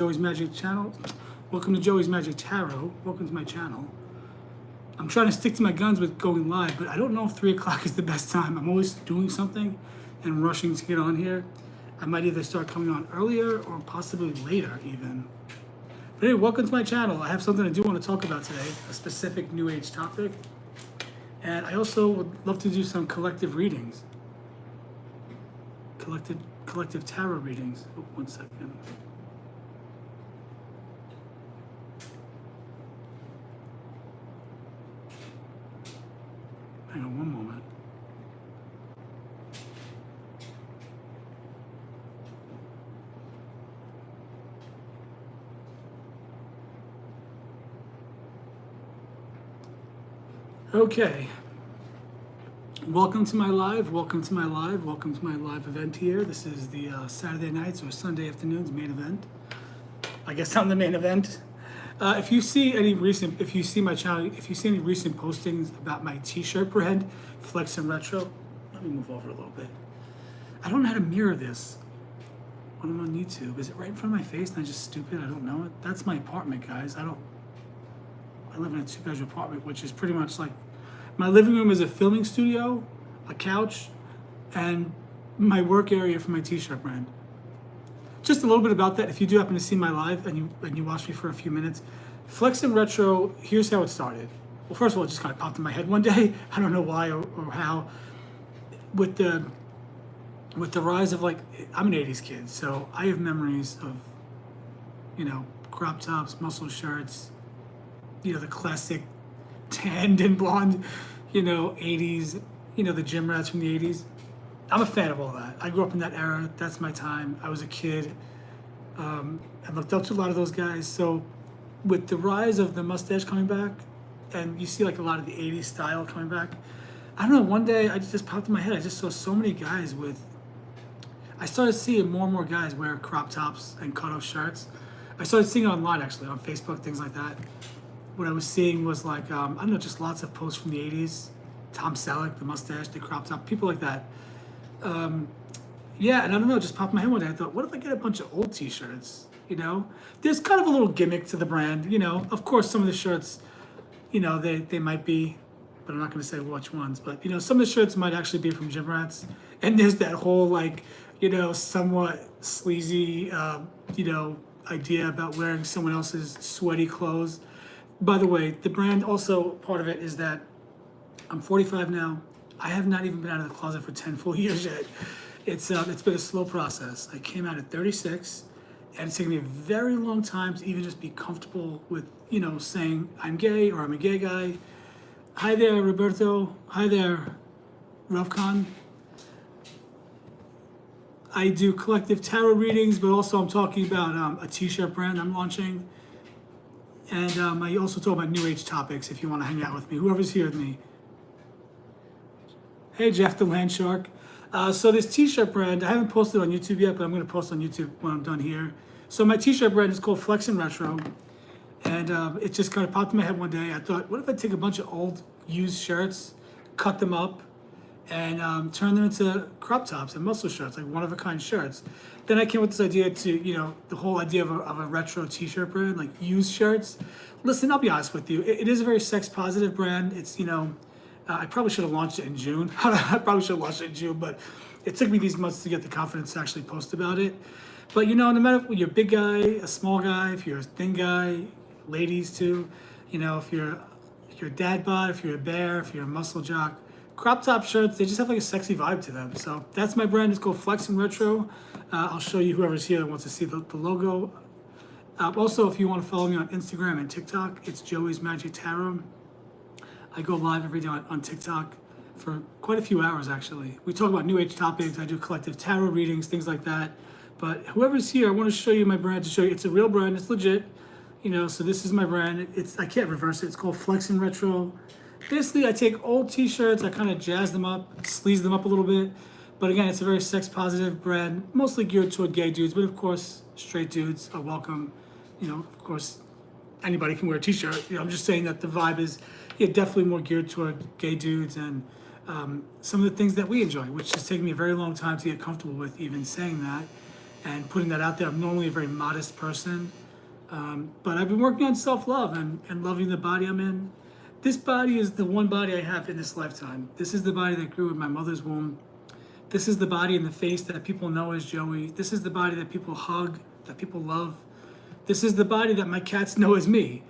Joey's Magic Channel. Welcome to Joey's Magic Tarot. Welcome to my channel. I'm trying to stick to my guns with going live, but I don't know if 3 o'clock is the best time. I'm always doing something and rushing to get on here. I might either start coming on earlier or possibly later even. But anyway, welcome to my channel. I have something I do want to talk about today, a specific New Age topic. And I also would love to do some collective readings. Collective tarot readings. Oh, 1 second. Hang on one moment. Okay. Welcome to my live. Welcome to my live. Welcome to my live event here. This is the Saturday nights or Sunday afternoons main event. I guess I'm the main event. If you see any recent postings about my T-shirt brand, Flex and Retro, let me move over a little bit. I don't know how to mirror this when I'm on YouTube. Is it right in front of my face and I'm just stupid? I don't know it. That's my apartment, guys. I live in a 2-bedroom apartment, which is pretty much like my living room is a filming studio, a couch, and my work area for my T-shirt brand. Just a little bit about that. If you do happen to see my live and you watch me for a few minutes, Flex and Retro, here's how it started. Well, first of all, it just kind of popped in my head one day. I don't know why or how. With the rise of, like, I'm an 80s kid, so I have memories of, crop tops, muscle shirts, the classic tanned and blonde, 80s, the gym rats from the 80s. I'm a fan of all that. I grew up in that era. That's my time. I was a kid. I looked up to a lot of those guys. So with the rise of the mustache coming back, and you see like a lot of the 80s style coming back, I don't know, one day I just popped in my head. I just saw so many guys I started seeing more and more guys wear crop tops and cutoff shirts. I started seeing it online, actually, on Facebook, things like that. What I was seeing was like, I don't know, just lots of posts from the 80s. Tom Selleck, the mustache, the crop top, people like that. Yeah, and I don't know, it just popped in my head one day. I thought, what if I get a bunch of old T-shirts? There's kind of a little gimmick to the brand. Of course, some of the shirts, they might be, but I'm not going to say which ones. But some of the shirts might actually be from gym rats. And there's that whole somewhat sleazy, idea about wearing someone else's sweaty clothes. By the way, the brand also, part of it is that I'm 45 now. I have not even been out of the closet for 10 full years yet. It's been a slow process. I came out at 36, and it's taken me a very long time to even just be comfortable with, saying I'm gay or I'm a gay guy. Hi there, Roberto. Hi there, Ravkan. I do collective tarot readings, but also I'm talking about a T-shirt brand I'm launching. And I also talk about New Age topics if you want to hang out with me, whoever's here with me. Hey, Jeff the Land Shark. So this T-shirt brand, I haven't posted on YouTube yet, but I'm going to post on YouTube when I'm done here. So my T-shirt brand is called Flex and Retro. And it just kind of popped in my head one day. I thought, what if I take a bunch of old used shirts, cut them up, and turn them into crop tops and muscle shirts, like one-of-a-kind shirts. Then I came with this idea to, the whole idea of a retro T-shirt brand, like used shirts. Listen, I'll be honest with you. It is a very sex-positive brand. It's, I probably should have launched it in June. I probably should have launched it in June, but it took me these months to get the confidence to actually post about it. But, no matter if you're a big guy, a small guy, if you're a thin guy, ladies too, if you're a dad bod, if you're a bear, if you're a muscle jock, crop top shirts, they just have like a sexy vibe to them. So that's my brand. It's called Flex and Retro. I'll show you whoever's here that wants to see the logo. Also, if you want to follow me on Instagram and TikTok, it's Joey's Magic Tarot. I go live every day on TikTok for quite a few hours, actually. We talk about New Age topics. I do collective tarot readings, things like that. But whoever's here, I want to show you my brand, to show you it's a real brand. It's legit. So this is my brand. I can't reverse it. It's called Flex and Retro. Basically, I take old T-shirts, I kind of jazz them up, sleaze them up a little bit. But again, it's a very sex-positive brand, mostly geared toward gay dudes. But of course, straight dudes are welcome. Of course, anybody can wear a T-shirt. I'm just saying that the vibe is definitely more geared toward gay dudes and some of the things that we enjoy, which has taken me a very long time to get comfortable with even saying that. and putting that out there. I'm normally a very modest person, but I've been working on self-love and loving the body I'm in. This body is the one body I have in this lifetime. This is the body that grew in my mother's womb. This is the body in the face that people know as Joey. This is the body that people hug, that people love. This is the body that my cats know as me.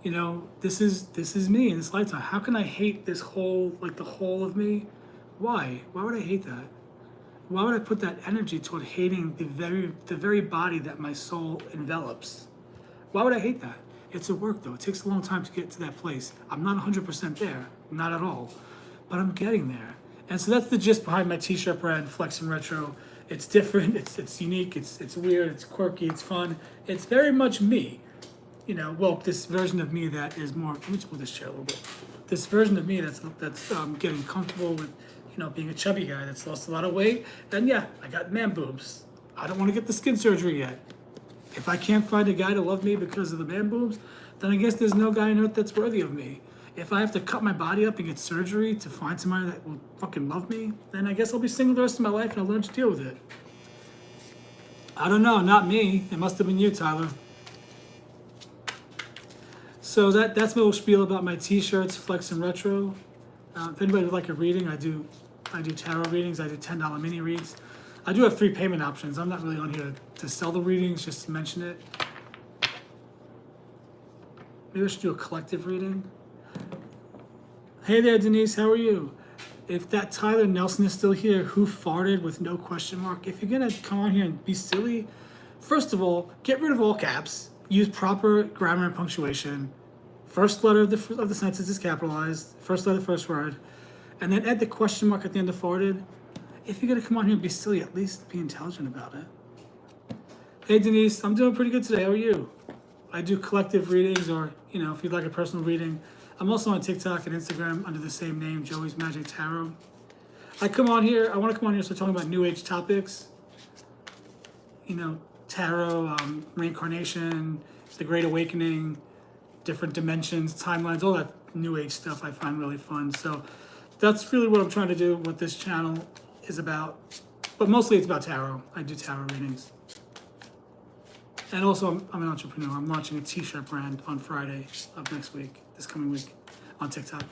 You know, this is me in this lifetime. How can I hate this whole, like the whole of me? Why? Why would I hate that? Why would I put that energy toward hating the very body that my soul envelops? Why would I hate that? It's a work though. It takes a long time to get to that place. I'm not 100% there, not at all, but I'm getting there. And so that's the gist behind my t-shirt brand, Flex and Retro. It's different, it's unique, it's weird, it's quirky, it's fun. It's very much me. You know, well, this version of me that is more, let me just move this chair a little bit. This version of me that's getting comfortable with, you know, being a chubby guy that's lost a lot of weight. And yeah, I got man boobs. I don't want to get the skin surgery yet. If I can't find a guy to love me because of the man boobs, then I guess there's no guy on earth that's worthy of me. If I have to cut my body up and get surgery to find somebody that will fucking love me, then I guess I'll be single the rest of my life and I'll learn to deal with it. I don't know, not me. It must have been you, Tyler. So that's my little spiel about my t-shirts, Flex and Retro. If anybody would like a reading, I do tarot readings. I do $10 mini reads. I do have 3 payment options. I'm not really on here to sell the readings, just to mention it. Maybe I should do a collective reading. Hey there, Denise, how are you? If that Tyler Nelson is still here, who farted with no question mark, if you're gonna come on here and be silly, first of all, get rid of all caps, use proper grammar and punctuation. First letter of the sentence is capitalized, first letter, first word, and then add the question mark at the end of farted. If you're gonna come on here and be silly, at least be intelligent about it. Hey Denise, I'm doing pretty good today, how are you? I do collective readings, or, you know, if you'd like a personal reading. I'm also on TikTok and Instagram under the same name, Joey's Magic Tarot. I want to come on here, start talking about New Age topics. You know, tarot, reincarnation, the Great Awakening, different dimensions, timelines, all that New Age stuff I find really fun. So that's really what I'm trying to do, what this channel is about. But mostly it's about tarot. I do tarot readings. And also, I'm an entrepreneur. I'm launching a t-shirt brand on Friday of next week, this coming week, on TikTok.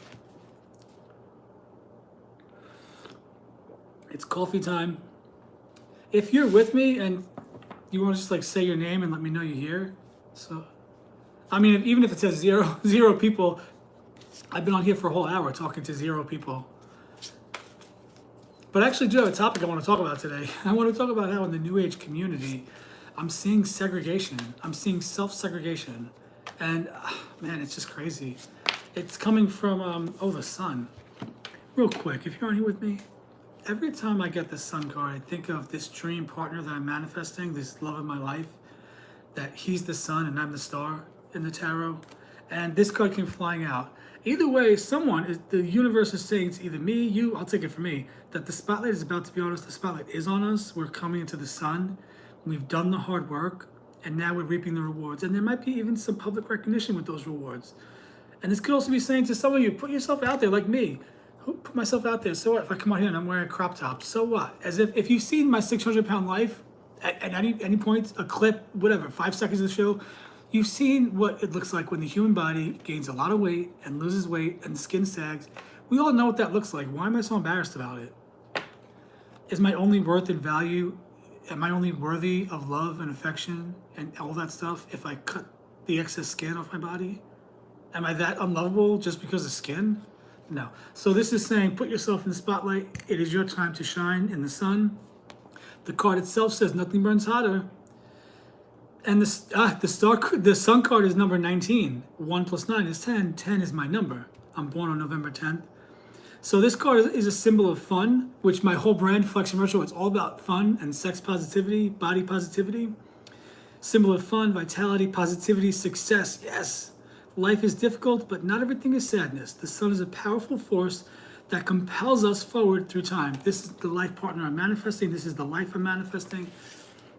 It's coffee time. If you're with me and you want to just like say your name and let me know you're here. So, I mean, even if it says zero people, I've been on here for a whole hour talking to 0 people. But I actually do have a topic I want to talk about today. I want to talk about how in the New Age community, I'm seeing segregation. I'm seeing self-segregation. And man, it's just crazy. It's coming from, the sun. Real quick, if you're on here with me, every time I get the sun card, I think of this dream partner that I'm manifesting, this love of my life, that he's the sun and I'm the star in the tarot. And this card came flying out. Either way, the universe is saying to either me, you, I'll take it for me, that the spotlight is about to be on us. The spotlight is on us. We're coming into the sun. We've done the hard work, and now we're reaping the rewards. And there might be even some public recognition with those rewards. And this could also be saying to some of you, put yourself out there like me. Put myself out there. So what? If I come out here and I'm wearing a crop top, so what? As if you've seen my 600-pound life at any point, a clip, whatever, 5 seconds of the show, you've seen what it looks like when the human body gains a lot of weight and loses weight and the skin sags. We all know what that looks like. Why am I so embarrassed about it? Is my only worth and value, am I only worthy of love and affection and all that stuff if I cut the excess skin off my body? Am I that unlovable just because of skin? No. So this is saying, put yourself in the spotlight. It is your time to shine in the sun. The card itself says nothing burns hotter. And the sun card is number 19. 1 plus 9 is 10. 10 is my number. I'm born on November 10th. So this card is a symbol of fun, which my whole brand, Flex and Retro, it's all about fun and sex positivity, body positivity. Symbol of fun, vitality, positivity, success. Yes, life is difficult, but not everything is sadness. The sun is a powerful force that compels us forward through time. This is the life partner I'm manifesting. This is the life I'm manifesting.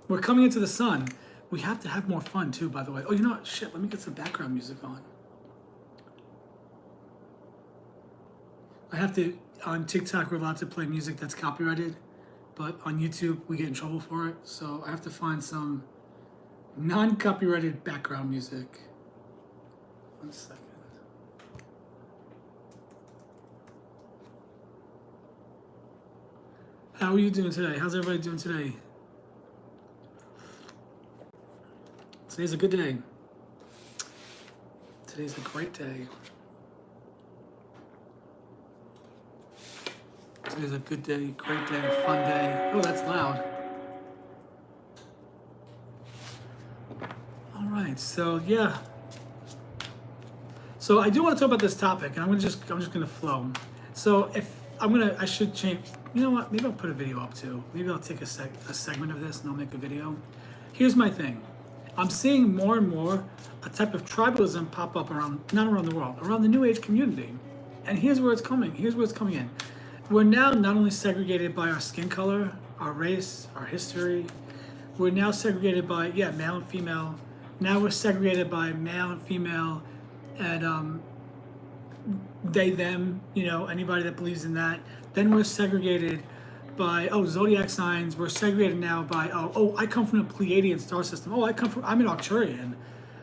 We're coming into the sun. We have to have more fun too, by the way. Oh, you know what? Shit, let me get some background music on. I have to, on TikTok, we're allowed to play music that's copyrighted, but on YouTube we get in trouble for it. So I have to find some non-copyrighted background music. 1 second. How are you doing today? How's everybody doing today? Today's a good day. Today's a great day. Today's a good day, great day, fun day. Oh, that's loud. All right, so yeah. So I do want to talk about this topic, and I'm just gonna flow. So I should change. You know what? Maybe I'll put a video up too. Maybe I'll take a segment of this and I'll make a video. Here's my thing. I'm seeing more and more a type of tribalism pop up not around the world, around the New Age community. And here's where it's coming. Here's where it's coming in. We're now not only segregated by our skin color, our race, our history. We're now segregated by male and female. Now we're segregated by male and female, and they, them, anybody that believes in that. Then we're segregated by, zodiac signs. We're segregated now by, I come from the Pleiadian star system. I'm an Arcturian.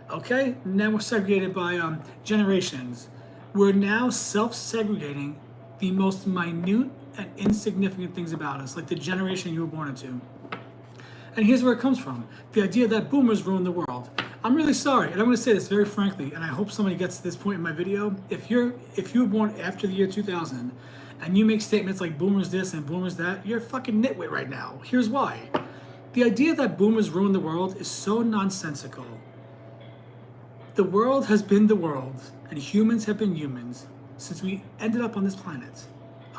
Okay? And then we're segregated by generations. We're now self-segregating the most minute and insignificant things about us, like the generation you were born into. And here's where it comes from. The idea that boomers ruined the world. I'm really sorry, and I'm going to say this very frankly, and I hope somebody gets to this point in my video. If you were born after the year 2000, and you make statements like boomers this and boomers that, you're a fucking nitwit right now. Here's why. The idea that boomers ruined the world is so nonsensical. The world has been the world, and humans have been humans since we ended up on this planet.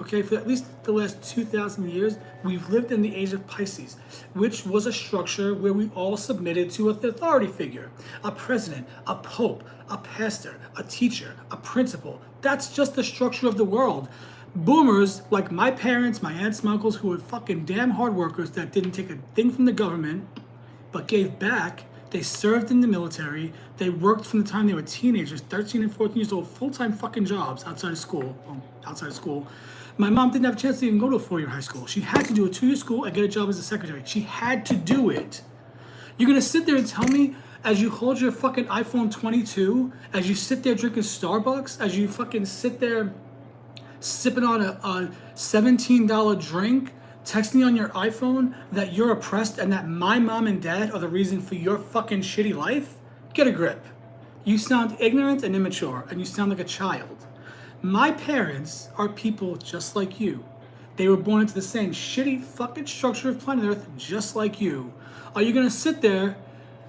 Okay, for at least the last 2,000 years, we've lived in the age of Pisces, which was a structure where we all submitted to an authority figure, a president, a pope, a pastor, a teacher, a principal. That's just the structure of the world. Boomers, like my parents, my aunts, my uncles, who were fucking damn hard workers that didn't take a thing from the government, but gave back. They served in the military. They worked from the time they were teenagers, 13 and 14 years old, full-time fucking jobs outside of school. My mom didn't have a chance to even go to a 4-year high school. She had to do a 2-year school and get a job as a secretary. She had to do it. You're gonna sit there and tell me, as you hold your fucking iPhone 22, as you sit there drinking Starbucks, as you fucking sit there sipping on a $17 drink, texting on your iPhone, that you're oppressed and that my mom and dad are the reason for your fucking shitty life? Get a grip. You sound ignorant and immature, and you sound like a child. My parents are people just like you. They were born into the same shitty fucking structure of planet Earth just like you. Are you gonna sit there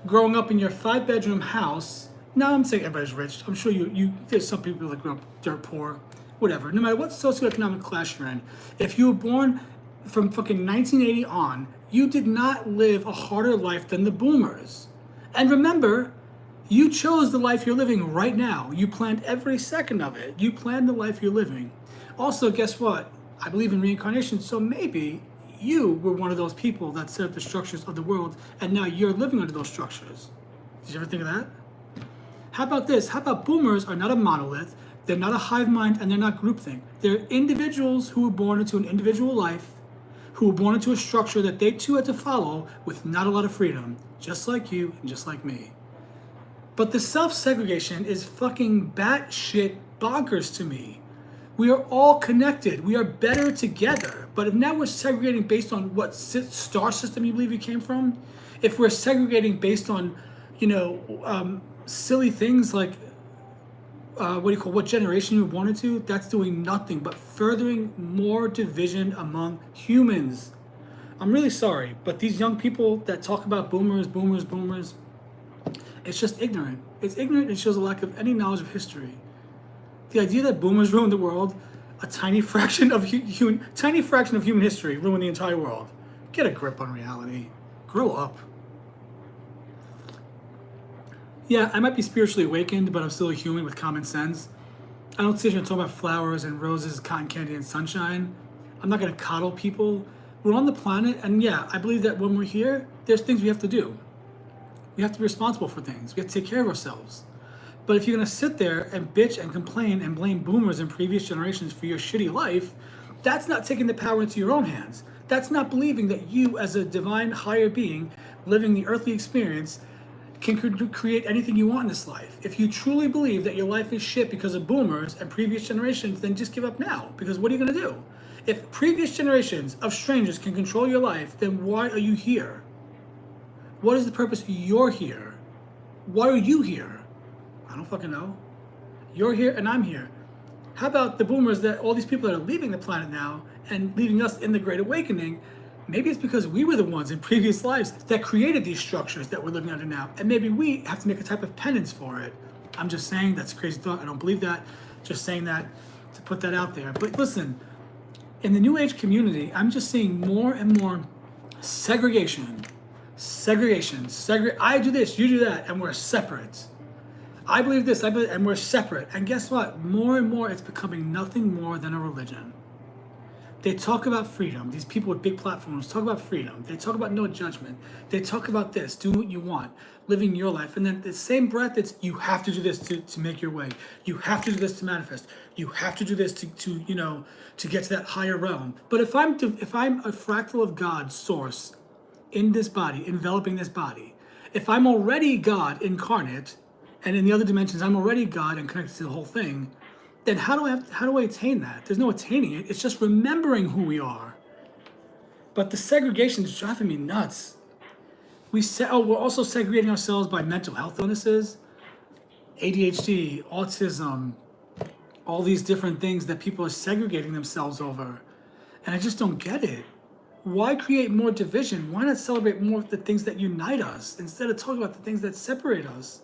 growing up in your 5-bedroom house? No, I'm saying everybody's rich. I'm sure there's some people that grew up dirt poor. Whatever, no matter what socioeconomic class you're in, if you were born from fucking 1980 on, you did not live a harder life than the boomers. And remember, you chose the life you're living right now. You planned every second of it. You planned the life you're living. Also, guess what? I believe in reincarnation, so maybe you were one of those people that set up the structures of the world, and now you're living under those structures. Did you ever think of that? How about this? How about boomers are not a monolith? They're not a hive mind, and they're not groupthink. They're individuals who were born into an individual life, who were born into a structure that they too had to follow with not a lot of freedom, just like you and just like me. But the self-segregation is fucking batshit bonkers to me. We are all connected. We are better together. But if now we're segregating based on what star system you believe you came from, if we're segregating based on, silly things like what generation you were born into, that's doing nothing but furthering more division among humans. I'm really sorry, but these young people that talk about boomers, it's just ignorant. It's ignorant and shows a lack of any knowledge of history. The idea that boomers ruined the world, a tiny fraction of human history ruined the entire world. Get a grip on reality. Grow up. Yeah, I might be spiritually awakened, but I'm still a human with common sense. I don't sit here and talk about flowers and roses, cotton candy, and sunshine. I'm not going to coddle people. We're on the planet, and yeah, I believe that when we're here, there's things we have to do. We have to be responsible for things. We have to take care of ourselves. But if you're going to sit there and bitch and complain and blame boomers and previous generations for your shitty life, That's not taking the power into your own hands. That's not believing that you, as a divine higher being living the earthly experience, can create anything you want in this life. If you truly believe that your life is shit because of boomers and previous generations, then just give up now. Because what are you going to do? If previous generations of strangers can control your life, then why are you here? What is the purpose you're here? Why are you here? I don't fucking know. You're here and I'm here. How about the boomers, that all these people that are leaving the planet now and leaving us in the Great Awakening? Maybe it's because we were the ones in previous lives that created these structures that we're living under now. And maybe we have to make a type of penance for it. I'm just saying, that's a crazy thought. I don't believe that. Just saying that to put that out there. But listen, in the New Age community, I'm just seeing more and more segregation. I do this, you do that, and we're separate. I believe this, and we're separate. And guess what? More and more, it's becoming nothing more than a religion. They talk about freedom. These people with big platforms talk about freedom. They talk about no judgment. They talk about this, do what you want, living your life. And then the same breath, it's you have to do this to make your way. You have to do this to manifest. You have to do this to get to that higher realm. But if I'm a fractal of God's source in this body, enveloping this body, if I'm already God incarnate, and in the other dimensions I'm already God and connected to the whole thing, then how do I attain that? There's no attaining it. It's just remembering who we are. But the segregation is driving me nuts. We're also segregating ourselves by mental health illnesses, ADHD, autism, all these different things that people are segregating themselves over. And I just don't get it. Why create more division? Why not celebrate more of the things that unite us instead of talking about the things that separate us?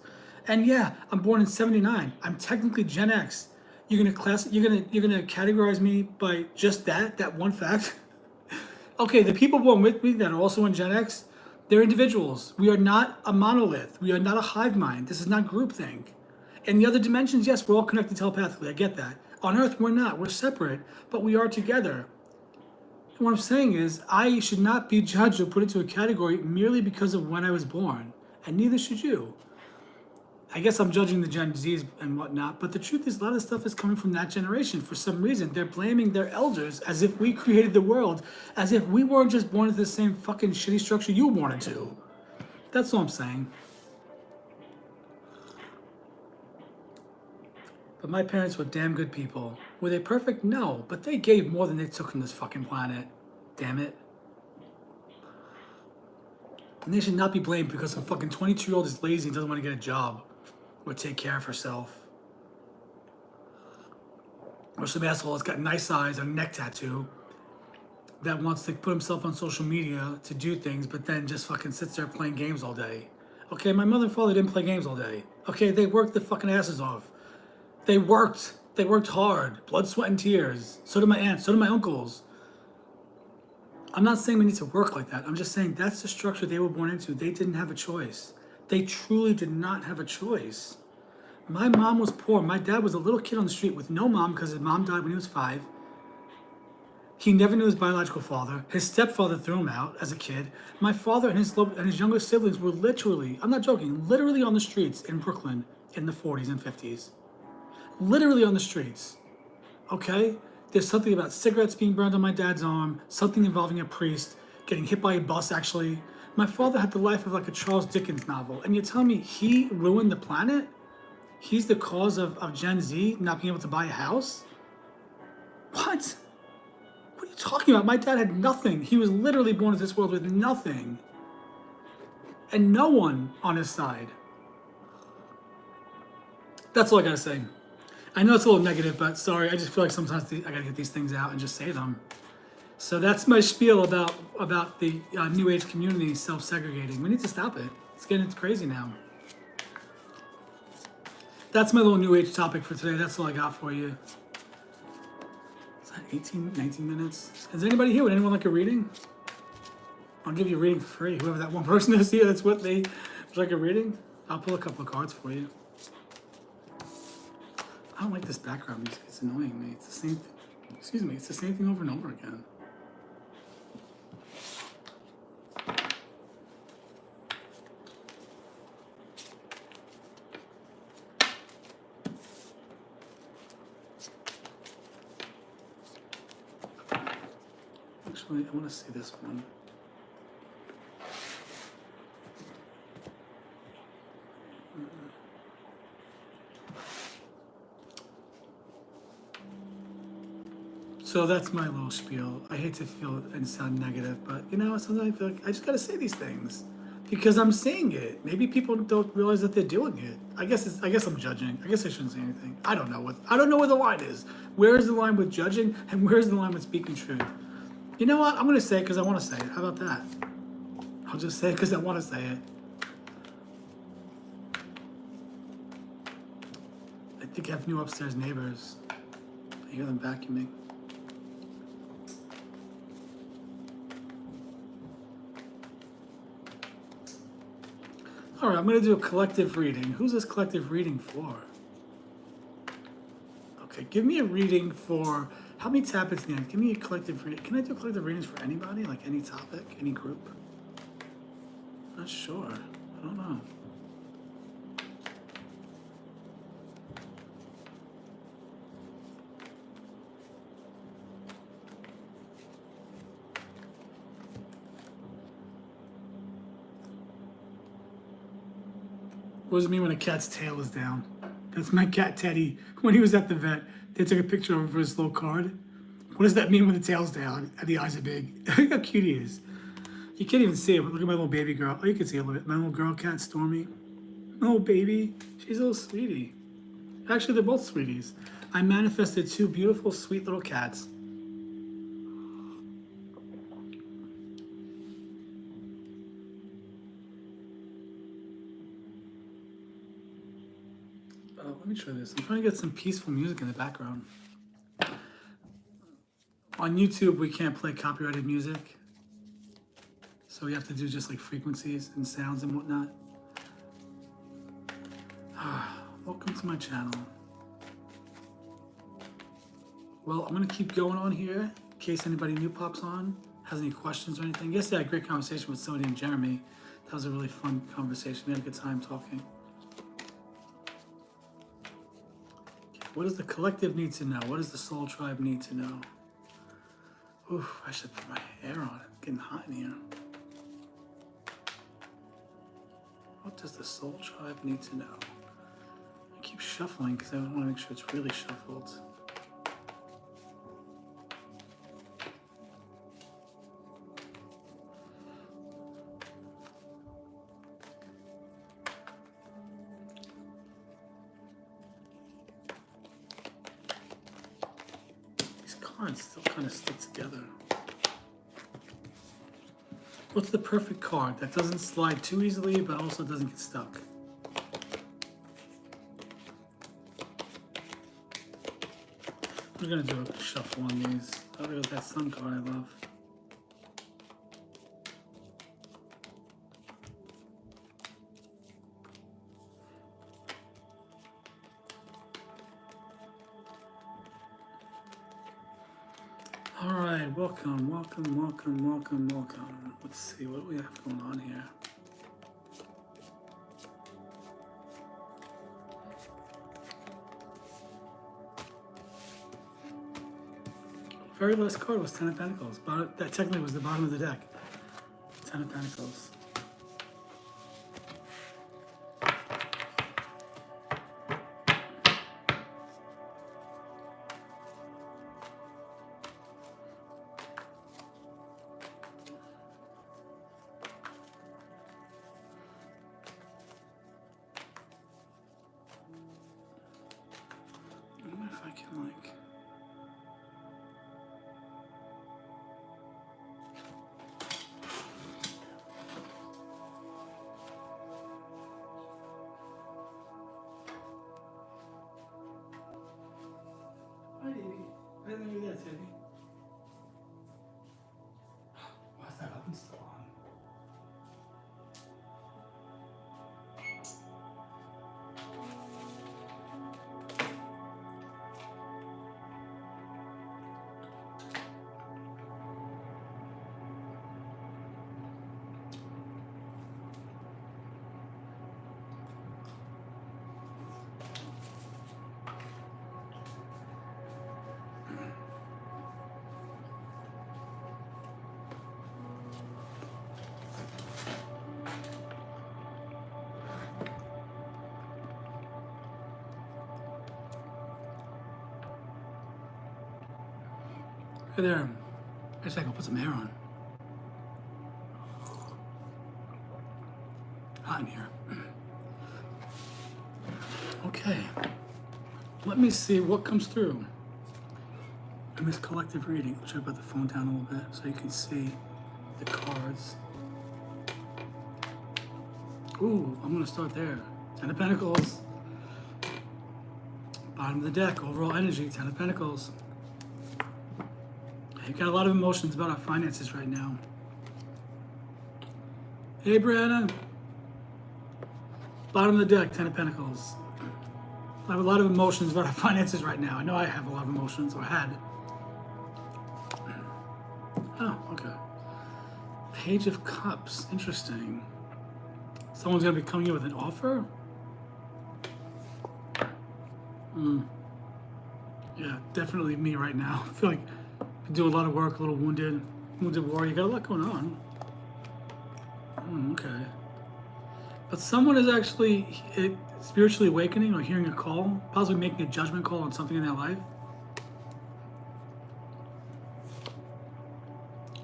And yeah, I'm born in '79. I'm technically Gen X. You're gonna categorize me by just that one fact? Okay, the people born with me that are also in Gen X, they're individuals. We are not a monolith. We are not a hive mind. This is not groupthink. In the other dimensions, yes, we're all connected telepathically. I get that. On Earth, we're not. We're separate, but we are together. And what I'm saying is, I should not be judged or put into a category merely because of when I was born, and neither should you. I guess I'm judging the Gen Zs and whatnot, but the truth is a lot of stuff is coming from that generation. For some reason, they're blaming their elders as if we created the world, as if we weren't just born into the same fucking shitty structure you were born into. That's all I'm saying. But my parents were damn good people. Were they perfect? No, but they gave more than they took from this fucking planet. Damn it. And they should not be blamed because some fucking 22-year-old is lazy and doesn't want to get a job or take care of herself. Or some asshole that's got nice eyes and a neck tattoo that wants to put himself on social media to do things, but then just fucking sits there playing games all day. Okay, my mother and father didn't play games all day. Okay, they worked their fucking asses off. They worked hard, blood, sweat, and tears. So did my aunts, so did my uncles. I'm not saying we need to work like that. I'm just saying that's the structure they were born into. They didn't have a choice. They truly did not have a choice. My mom was poor. My dad was a little kid on the street with no mom because his mom died when he was 5. He never knew his biological father. His stepfather threw him out as a kid. My father and his younger siblings were literally, I'm not joking, literally on the streets in Brooklyn in the 40s and 50s. Literally on the streets. Okay? There's something about cigarettes being burned on my dad's arm, something involving a priest, getting hit by a bus actually. My father had the life of like a Charles Dickens novel. And you're telling me he ruined the planet? He's the cause of Gen Z not being able to buy a house? What? What are you talking about? My dad had nothing. He was literally born into this world with nothing. And no one on his side. That's all I gotta say. I know it's a little negative, but sorry, I just feel like sometimes I gotta get these things out and just say them. So that's my spiel about the New Age community self-segregating. We need to stop it. It's getting crazy now. That's my little New Age topic for today. That's all I got for you. Is that 18, 19 minutes? Is anybody here? Would anyone like a reading? I'll give you a reading for free. Whoever that one person is here, that's what they would like a reading. I'll pull a couple of cards for you. I don't like this background music. It's annoying me. It's the same thing. Excuse me. It's the same thing over and over again. Actually, I want to see this one. So that's my little spiel. I hate to feel and sound negative, but you know, sometimes I feel like I just gotta say these things because I'm saying it. Maybe people don't realize that they're doing it. I guess I'm judging. I guess I shouldn't say anything. I don't know where the line is. Where is the line with judging and where is the line with speaking truth? You know what? I'm gonna say it because I want to say it. How about that? I'll just say it because I want to say it. I think I have new upstairs neighbors. I hear them vacuuming. All right, I'm going to do a collective reading. Who's this collective reading for? Okay, give me a reading for, how many tap-ins need I? Give me a collective reading. Can I do collective readings for anybody? Like any topic, any group? Not sure. I don't know. What does it mean when a cat's tail is down? That's my cat Teddy. When he was at the vet, they took a picture of him for his little card. What does that mean when the tail's down and the eyes are big? Look how cute he is. You can't even see it, but look at my little baby girl. Oh, you can see a little bit. My little girl cat, Stormy. My little baby. She's a little sweetie. Actually, they're both sweeties. I manifested two beautiful, sweet little cats. Let me try this. I'm trying to get some peaceful music in the background. On YouTube, we can't play copyrighted music. So we have to do just like frequencies and sounds and whatnot. Welcome to my channel. Well, I'm gonna keep going on here in case anybody new pops on, has any questions or anything. Yesterday I had a great conversation with somebody named Jeremy. That was a really fun conversation. We had a good time talking. What does the collective need to know? What does the soul tribe need to know? Oof, I should put my hair on. It's getting hot in here. What does the soul tribe need to know? I keep shuffling because I want to make sure it's really shuffled. Cards still kind of stick together. What's the perfect card that doesn't slide too easily but also doesn't get stuck? We're gonna do a shuffle on these. Oh, there's that sun card I love. All right, welcome. Let's see what we have going on here. Very last card was Ten of Pentacles. That technically was the bottom of the deck. Ten of Pentacles. I wonder if I can like... Hi, Davey. I didn't know you were there, Teddy. Why is that oven still on? Hey there. I guess I can put some hair on. Hot in here. Okay. Let me see what comes through in this collective reading. I'll try to put the phone down a little bit so you can see the cards. Ooh, I'm gonna start there. 10 of Pentacles. Bottom of the deck, overall energy, 10 of Pentacles. You've got a lot of emotions about our finances right now. Hey, Brianna. Bottom of the deck, 10 of Pentacles. I have a lot of emotions about our finances right now. I know I have a lot of emotions, or had. Oh, okay. Page of Cups, interesting. Someone's gonna be coming in with an offer? Yeah, definitely me right now. I feel like I do a lot of work, a little wounded warrior. You got a lot going on. Okay. But someone is actually spiritually awakening or hearing a call, possibly making a judgment call on something in their life.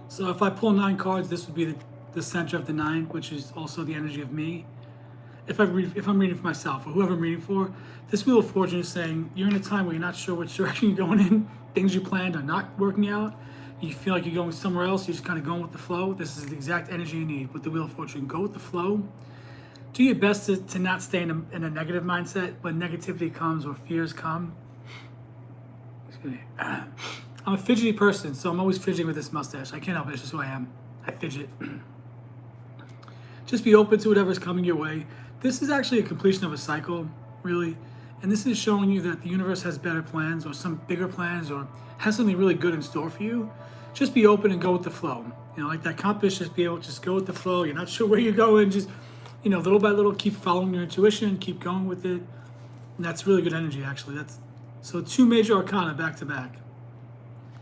So if I pull 9 cards, this would be the center of the 9, which is also the energy of me. If I'm reading for myself or whoever I'm reading for, this Wheel of Fortune is saying you're in a time where you're not sure which direction you're going in. Things you planned are not working out. You feel like you're going somewhere else. You're just kind of going with the flow. This is the exact energy you need with the Wheel of Fortune. Go with the flow. Do your best to not stay in a negative mindset when negativity comes or fears come. I'm a fidgety person, so I'm always fidgeting with this mustache. I can't help it. It's just who I am. I fidget. Just be open to whatever's coming your way. This is actually a completion of a cycle, really. And this is showing you that the universe has better plans or some bigger plans or has something really good in store for you. Just be open and go with the flow. You know, like that compass, just be able to just go with the flow. You're not sure where you're going. Just, you know, little by little, keep following your intuition, keep going with it. And that's really good energy, actually. So 2 major arcana back to back.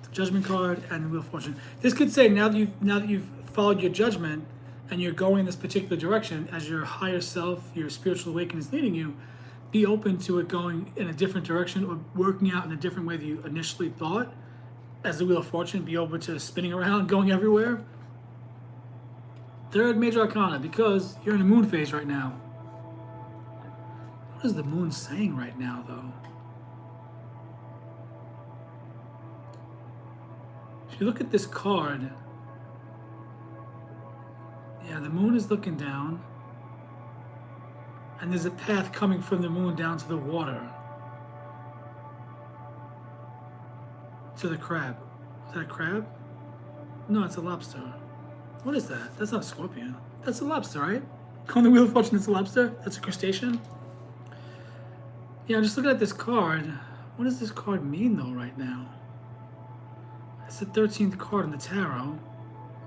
The Judgment card and the Wheel of Fortune. This could say now that you've followed your judgment and you're going in this particular direction as your higher self, your spiritual awakening is leading you, be open to it going in a different direction or working out in a different way that you initially thought. As the Wheel of Fortune, be open to spinning around, going everywhere. 3rd major arcana, because you're in a moon phase right now. What is the moon saying right now, though? If you look at this card, yeah, the moon is looking down. And there's a path coming from the moon down to the water. To the crab. Is that a crab? No, it's a lobster. What is that? That's not a scorpion. That's a lobster, right? On the Wheel of Fortune, it's a lobster? That's a crustacean? Yeah, I'm just looking at this card. What does this card mean, though, right now? It's the 13th card in the tarot.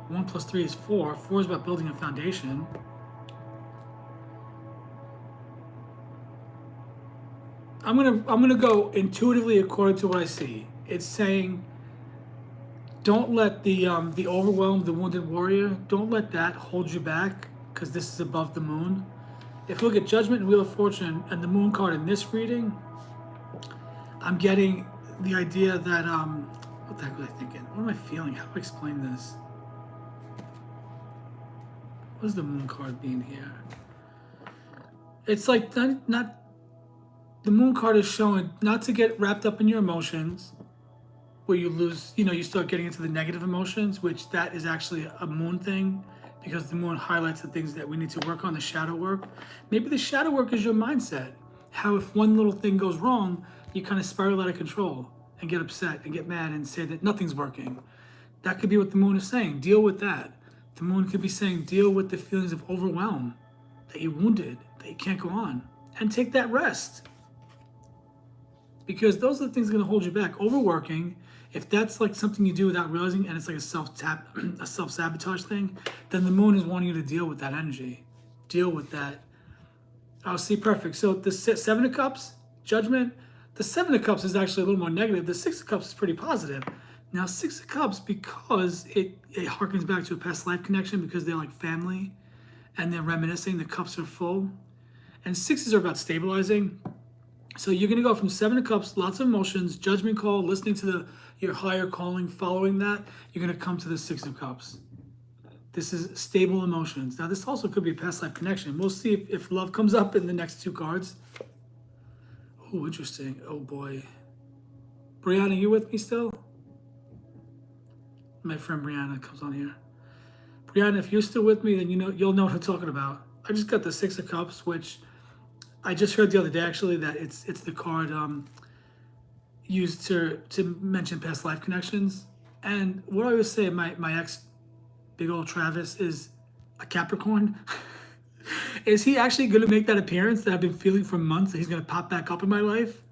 1 plus 3 is 4. 4 is about building a foundation. I'm gonna go intuitively according to what I see. It's saying, don't let the overwhelm, the wounded warrior, don't let that hold you back, because this is above the moon. If you look at Judgment and Wheel of Fortune and the moon card in this reading, I'm getting the idea that what the heck was I thinking? What am I feeling? How do I explain this? What does the moon card mean here? It's like not the moon card is showing not to get wrapped up in your emotions where you lose, you start getting into the negative emotions, which that is actually a moon thing, because the moon highlights the things that we need to work on, the shadow work. Maybe the shadow work is your mindset. How if one little thing goes wrong, you kind of spiral out of control and get upset and get mad and say that nothing's working. That could be what the moon is saying. Deal with that. The moon could be saying, deal with the feelings of overwhelm, that you're wounded, that you can't go on, and take that rest. Because those are the things that are going to hold you back. Overworking, if that's like something you do without realizing, and it's like a self-sabotage thing, then the moon is wanting you to deal with that energy. Deal with that. Oh, see, perfect. So the 7 of Cups, Judgment, the 7 of Cups is actually a little more negative. The 6 of Cups is pretty positive. Now, 6 of Cups, because it harkens back to a past life connection, because they're like family, and they're reminiscing, the cups are full. And 6s are about stabilizing. So you're going to go from Seven of Cups, lots of emotions, judgment call, listening to your higher calling, following that. You're going to come to the Six of Cups. This is stable emotions. Now, this also could be a past life connection. We'll see if love comes up in the next two cards. Oh, interesting. Oh, boy. Brianna, you with me still? My friend Brianna comes on here. Brianna, if you're still with me, then you'll know what I'm talking about. I just got the Six of Cups, which I just heard the other day, actually, that it's the card used to mention past life connections. And what I always say, my ex, big old Travis, is a Capricorn. Is he actually going to make that appearance that I've been feeling for months that he's going to pop back up in my life?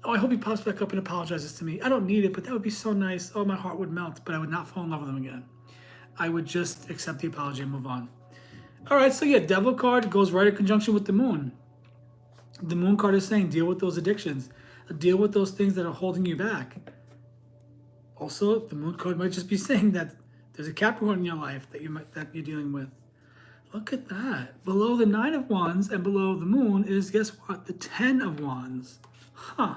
Oh, I hope he pops back up and apologizes to me. I don't need it, but that would be so nice. Oh, my heart would melt, but I would not fall in love with him again. I would just accept the apology and move on. All right, so yeah, Devil card goes right in conjunction with the Moon. The Moon card is saying deal with those addictions. Deal with those things that are holding you back. Also, the Moon card might just be saying that there's a Capricorn in your life that you're dealing with. Look at that. Below the Nine of Wands and below the Moon is, guess what? The Ten of Wands. Huh.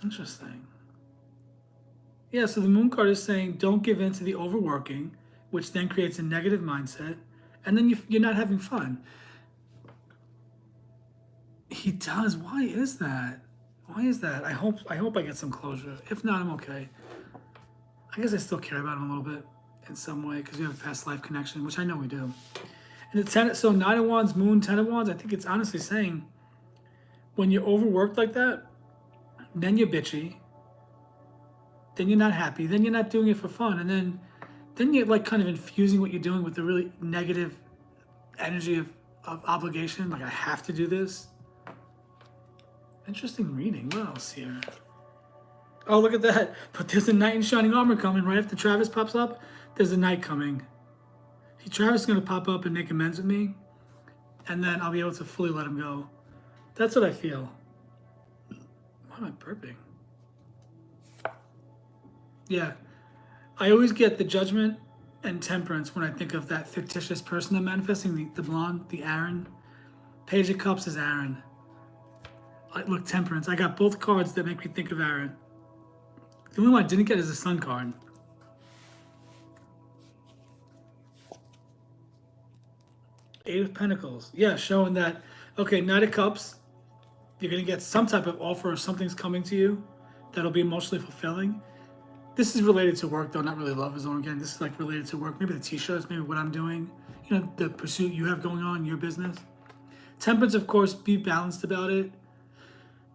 Interesting. Yeah, so the Moon card is saying don't give in to the overworking, which then creates a negative mindset, and then you're not having fun. He does. Why is that? Why is that? I hope I get some closure. If not, I'm okay. I guess I still care about him a little bit in some way because we have a past life connection, which I know we do. And the Ten, so Nine of Wands, Moon, Ten of Wands, I think it's honestly saying when you're overworked like that, then you're bitchy, then you're not happy, then you're not doing it for fun, and then you're like kind of infusing what you're doing with the really negative energy of obligation, like I have to do this. Interesting reading. What else here? Oh, look at that. But there's a knight in shining armor coming right after Travis pops up. There's a knight coming. Travis is going to pop up and make amends with me, and then I'll be able to fully let him go. That's what I feel. Why am I burping? Yeah. I always get the Judgment and Temperance when I think of that fictitious person I'm manifesting, the blonde, the Aaron. Page of Cups is Aaron. Look, Temperance. I got both cards that make me think of Aaron. The only one I didn't get is the Sun card. Eight of Pentacles. Yeah, showing that, okay, Knight of Cups, you're going to get some type of offer or something's coming to you that'll be emotionally fulfilling. This is related to work, though, not really love is on again. This is like related to work. Maybe the t-shirts, maybe what I'm doing, the pursuit you have going on in your business. Temperance, of course, be balanced about it.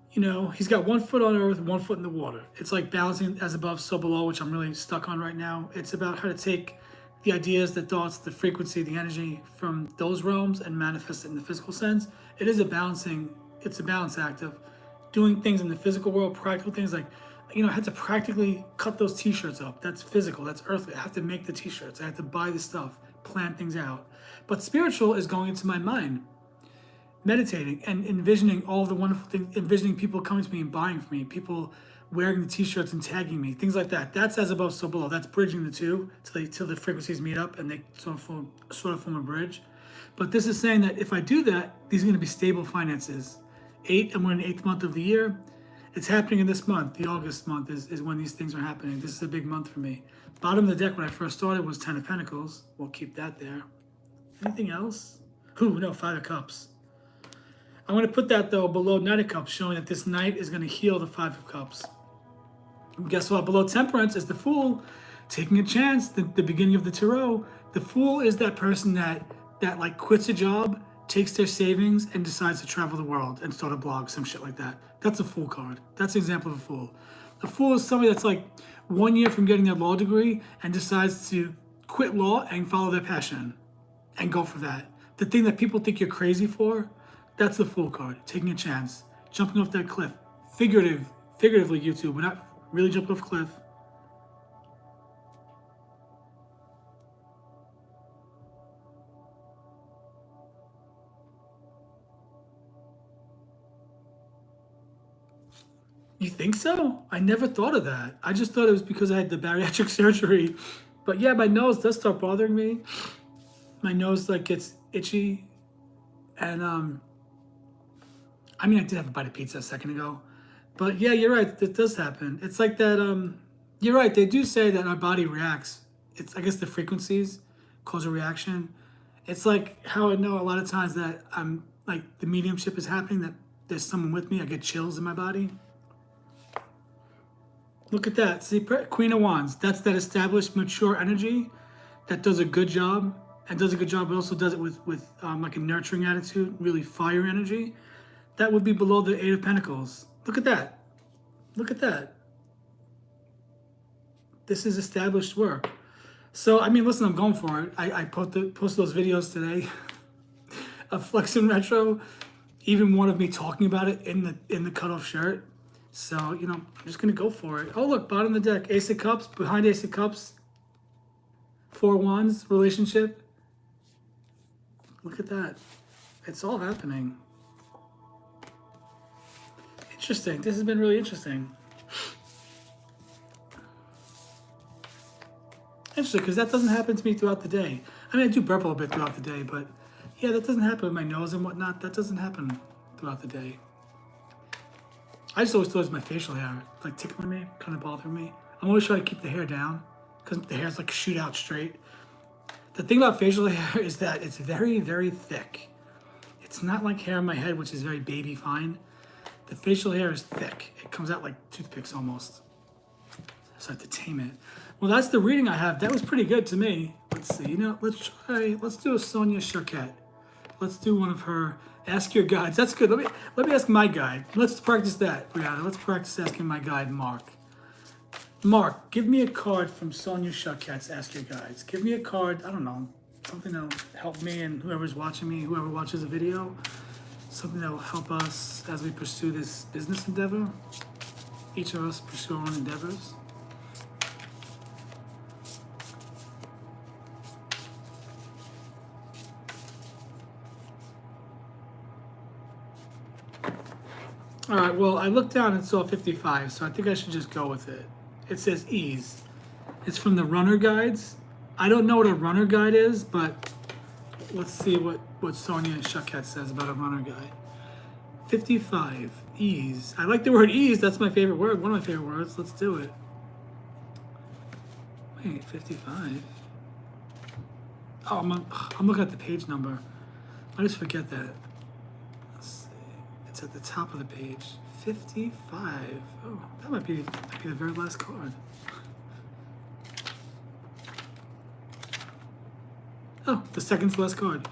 He's got 1 foot on earth, 1 foot in the water. It's like balancing as above, so below, which I'm really stuck on right now. It's about how to take the ideas, the thoughts, the frequency, the energy from those realms and manifest it in the physical sense. It's a balance act of doing things in the physical world, practical things like, I had to practically cut those t-shirts up. That's physical, that's earthly. I have to make the t-shirts. I have to buy the stuff, plan things out. But spiritual is going into my mind, meditating and envisioning all of the wonderful things, envisioning people coming to me and buying from me, people wearing the t-shirts and tagging me, things like that. That's as above, so below. That's bridging the two till the frequencies meet up and they sort of form a bridge. But this is saying that if I do that, these are going to be stable finances. I'm in the 8th month of the year. It's happening in this month. The August month is when these things are happening. This is a big month for me. Bottom of the deck when I first started was 10 of Pentacles. We'll keep that there. Anything else? No, 5 of Cups. I'm going to put that, though, below Knight of Cups, showing that this Knight is going to heal the 5 of Cups. And guess what? Below Temperance is the Fool, taking a chance, the beginning of the Tarot. The Fool is that person that like quits a job, takes their savings, and decides to travel the world and start a blog, some shit like that. That's a Fool card. That's an example of a Fool. A Fool is somebody that's like 1 year from getting their law degree and decides to quit law and follow their passion and go for that. The thing that people think you're crazy for, that's the Fool card. Taking a chance, jumping off that cliff. Figuratively, YouTube. We're not really jumping off a cliff. You think so? I never thought of that. I just thought it was because I had the bariatric surgery. But yeah, my nose does start bothering me. My nose like gets itchy, and I mean, I did have a bite of pizza a second ago. But yeah, you're right. That does happen. It's like that. You're right. They do say that our body reacts. It's, I guess, the frequencies cause a reaction. It's like how I know a lot of times that I'm like the mediumship is happening. That there's someone with me. I get chills in my body. Look at that. See, Queen of Wands. That's that established, mature energy that does a good job and does a good job, but also does it with like a nurturing attitude, really fire energy. That would be below the Eight of Pentacles. Look at that. Look at that. This is established work. So, I mean, listen, I'm going for it. I posted those videos today of Flex and Retro, even one of me talking about it in the cutoff shirt. So, you know, I'm just going to go for it. Oh, look, bottom of the deck, Ace of Cups, behind Ace of Cups, Four Wands, relationship. Look at that. It's all happening. Interesting. This has been really interesting. Interesting, because that doesn't happen to me throughout the day. I mean, I do burp a little bit throughout the day, but yeah, that doesn't happen with my nose and whatnot. That doesn't happen throughout the day. I just always thought it was my facial hair, like tickling me, kind of bothering me. I'm always trying to keep the hair down because the hair's like shoot out straight. The thing about facial hair is that it's very, very thick. It's not like hair on my head, which is very baby fine. The facial hair is thick. It comes out like toothpicks almost. So I have to tame it. Well, that's the reading I have. That was pretty good to me. Let's see. You know, let's do a Sonia Charquette. Let's do one of her Ask Your Guides. That's good. Let me ask my guide. Let's practice that, Brianna. Let's practice asking my guide, Mark. Mark, give me a card from Sonia Charquette's Ask Your Guides. Give me a card, I don't know, something that'll help me and whoever's watching me, whoever watches the video, something that will help us as we pursue this business endeavor. Each of us pursue our own endeavors. All right, well, I looked down and saw 55, so I think I should just go with it. It says ease. It's from the runner guides. I don't know what a runner guide is, but let's see what Sonia Charquette says about a runner guide. 55, ease. I like the word ease. That's my favorite word, one of my favorite words. Let's do it. Wait, 55. Oh, I'm looking at the page number. I just forget that. Let's see. It's at the top of the page. 55. Oh, that might be the very last card. Oh, the second to last card.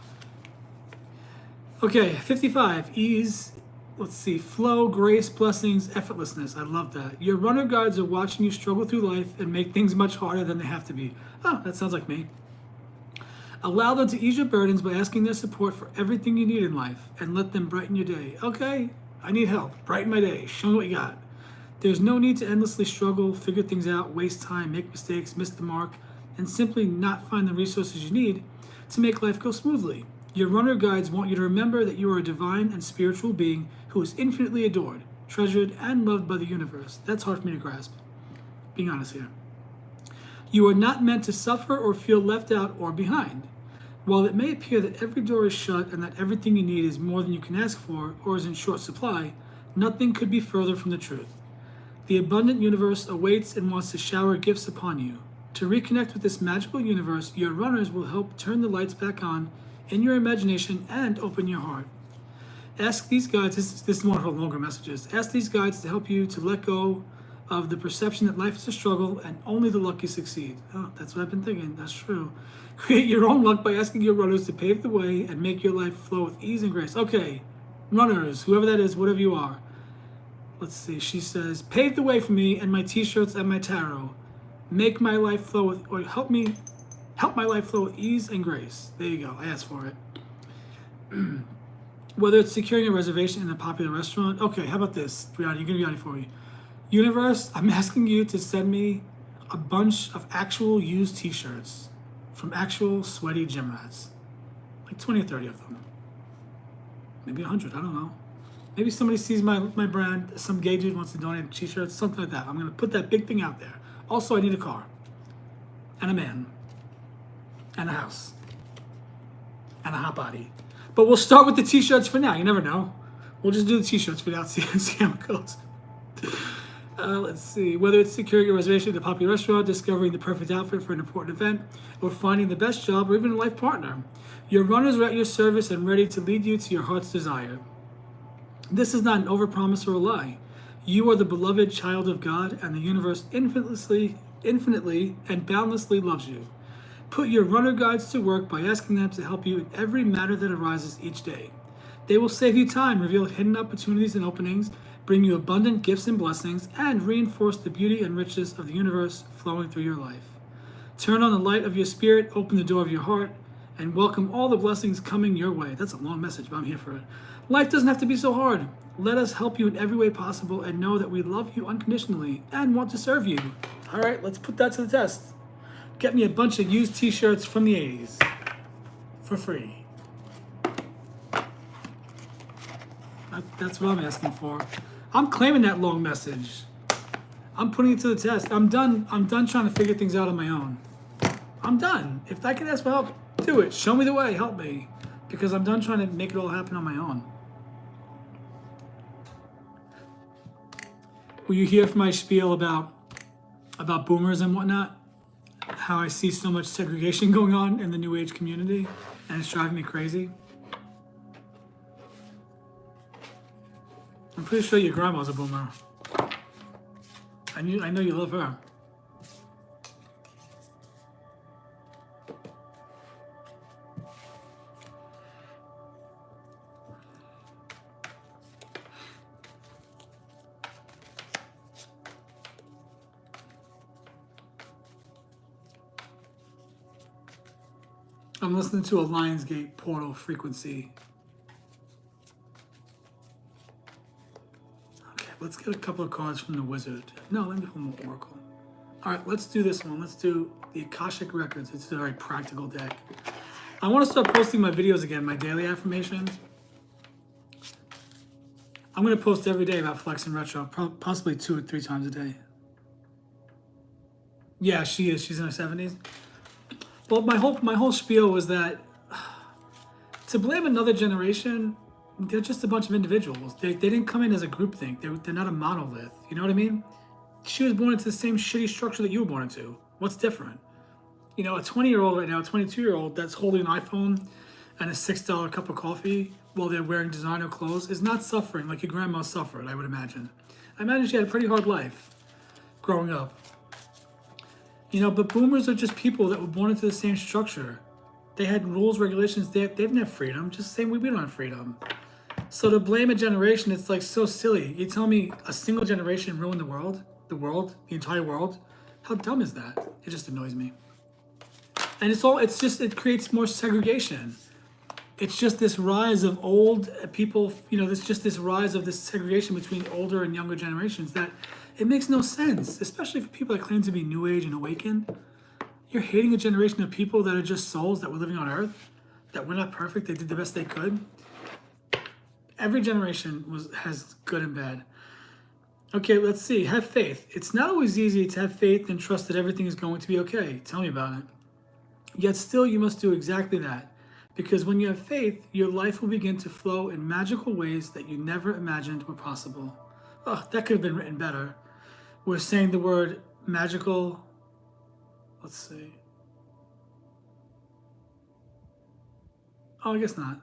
Okay, 55. Ease. Let's see. Flow, grace, blessings, effortlessness. I love that. Your runner guides are watching you struggle through life and make things much harder than they have to be. Oh, that sounds like me. Allow them to ease your burdens by asking their support for everything you need in life and let them brighten your day. Okay, I need help. Brighten my day. Show me what you got. There's no need to endlessly struggle, figure things out, waste time, make mistakes, miss the mark, and simply not find the resources you need to make life go smoothly. Your runner guides want you to remember that you are a divine and spiritual being who is infinitely adored, treasured, and loved by the universe. That's hard for me to grasp, being honest here. You are not meant to suffer or feel left out or behind. While it may appear that every door is shut and that everything you need is more than you can ask for or is in short supply, nothing could be further from the truth. The abundant universe awaits and wants to shower gifts upon you. To reconnect with this magical universe, your runners will help turn the lights back on in your imagination and open your heart. Ask these guides, this is one of our longer messages, ask these guides to help you to let go of the perception that life is a struggle and only the lucky succeed. Oh, that's what I've been thinking. That's true. Create your own luck by asking your runners to pave the way and make your life flow with ease and grace. Okay, runners, whoever that is, whatever you are. Let's see. She says, pave the way for me and my t-shirts and my tarot. Make my life flow with, or help my life flow with ease and grace. There you go. I asked for it. Whether it's securing a reservation in a popular restaurant. Okay, how about this? Brianna, you're going to be on it for me. Universe, I'm asking you to send me a bunch of actual used t-shirts from actual sweaty gym rats. Like 20 or 30 of them. Maybe 100, I don't know. Maybe somebody sees my brand, some gay dude wants to donate t-shirts, something like that. I'm going to put that big thing out there. Also, I need a car. And a man. And a house. And a hot body. But we'll start with the t-shirts for now. You never know. We'll just do the t-shirts for now, see how it goes. Let's see. Whether it's securing a reservation at a popular restaurant, discovering the perfect outfit for an important event, or finding the best job, or even a life partner, your runners are at your service and ready to lead you to your heart's desire. This is not an overpromise or a lie. You are the beloved child of God, and the universe infinitely and boundlessly loves you. Put your runner guides to work by asking them to help you in every matter that arises each day. They will save you time, reveal hidden opportunities and openings, bring you abundant gifts and blessings, and reinforce the beauty and richness of the universe flowing through your life. Turn on the light of your spirit, open the door of your heart, and welcome all the blessings coming your way. That's a long message, but I'm here for it. Life doesn't have to be so hard. Let us help you in every way possible and know that we love you unconditionally and want to serve you. All right, let's put that to the test. Get me a bunch of used t-shirts from the 80s for free. That's what I'm asking for. I'm claiming that long message. I'm putting it to the test. I'm done trying to figure things out on my own. I'm done. If I can ask for help, do it. Show me the way. Help me. Because I'm done trying to make it all happen on my own. Will you hear from my spiel about boomers and whatnot? How I see so much segregation going on in the New Age community, and it's driving me crazy. I'm pretty sure your grandma's a boomer. I know you love her. I'm listening to a Lionsgate portal frequency. Okay, let's get a couple of cards from the wizard. No, let me pull more oracle. All right, let's do this one. Let's do the Akashic Records. It's a very practical deck. I want to start posting my videos again, my daily affirmations. I'm going to post every day about Flex and Retro, possibly 2 or 3 times a day. Yeah, she is. She's in her 70s. Well, my whole spiel was that to blame another generation, they're just a bunch of individuals. They didn't come in as a groupthink. They're not a monolith. You know what I mean? She was born into the same shitty structure that you were born into. What's different? You know, a 20-year-old right now, a 22-year-old that's holding an iPhone and a $6 cup of coffee while they're wearing designer clothes is not suffering like your grandma suffered, I would imagine. I imagine she had a pretty hard life growing up. You know, but boomers are just people that were born into the same structure. They had rules, regulations. They didn't have freedom, just the same way we don't have freedom. So to blame a generation, it's like so silly. You tell me a single generation ruined the world, the entire world. How dumb is that? It just annoys me. And it creates more segregation. It's just this rise of old people, you know, there's just this rise of this segregation between older and younger generations that it makes no sense, especially for people that claim to be New Age and awakened. You're hating a generation of people that are just souls that were living on Earth, that were not perfect, they did the best they could. Every generation has good and bad. Okay, let's see. Have faith. It's not always easy to have faith and trust that everything is going to be okay. Tell me about it. Yet still, you must do exactly that. Because when you have faith, your life will begin to flow in magical ways that you never imagined were possible. Oh, that could have been written better. We're saying the word magical. Let's see. Oh, I guess not.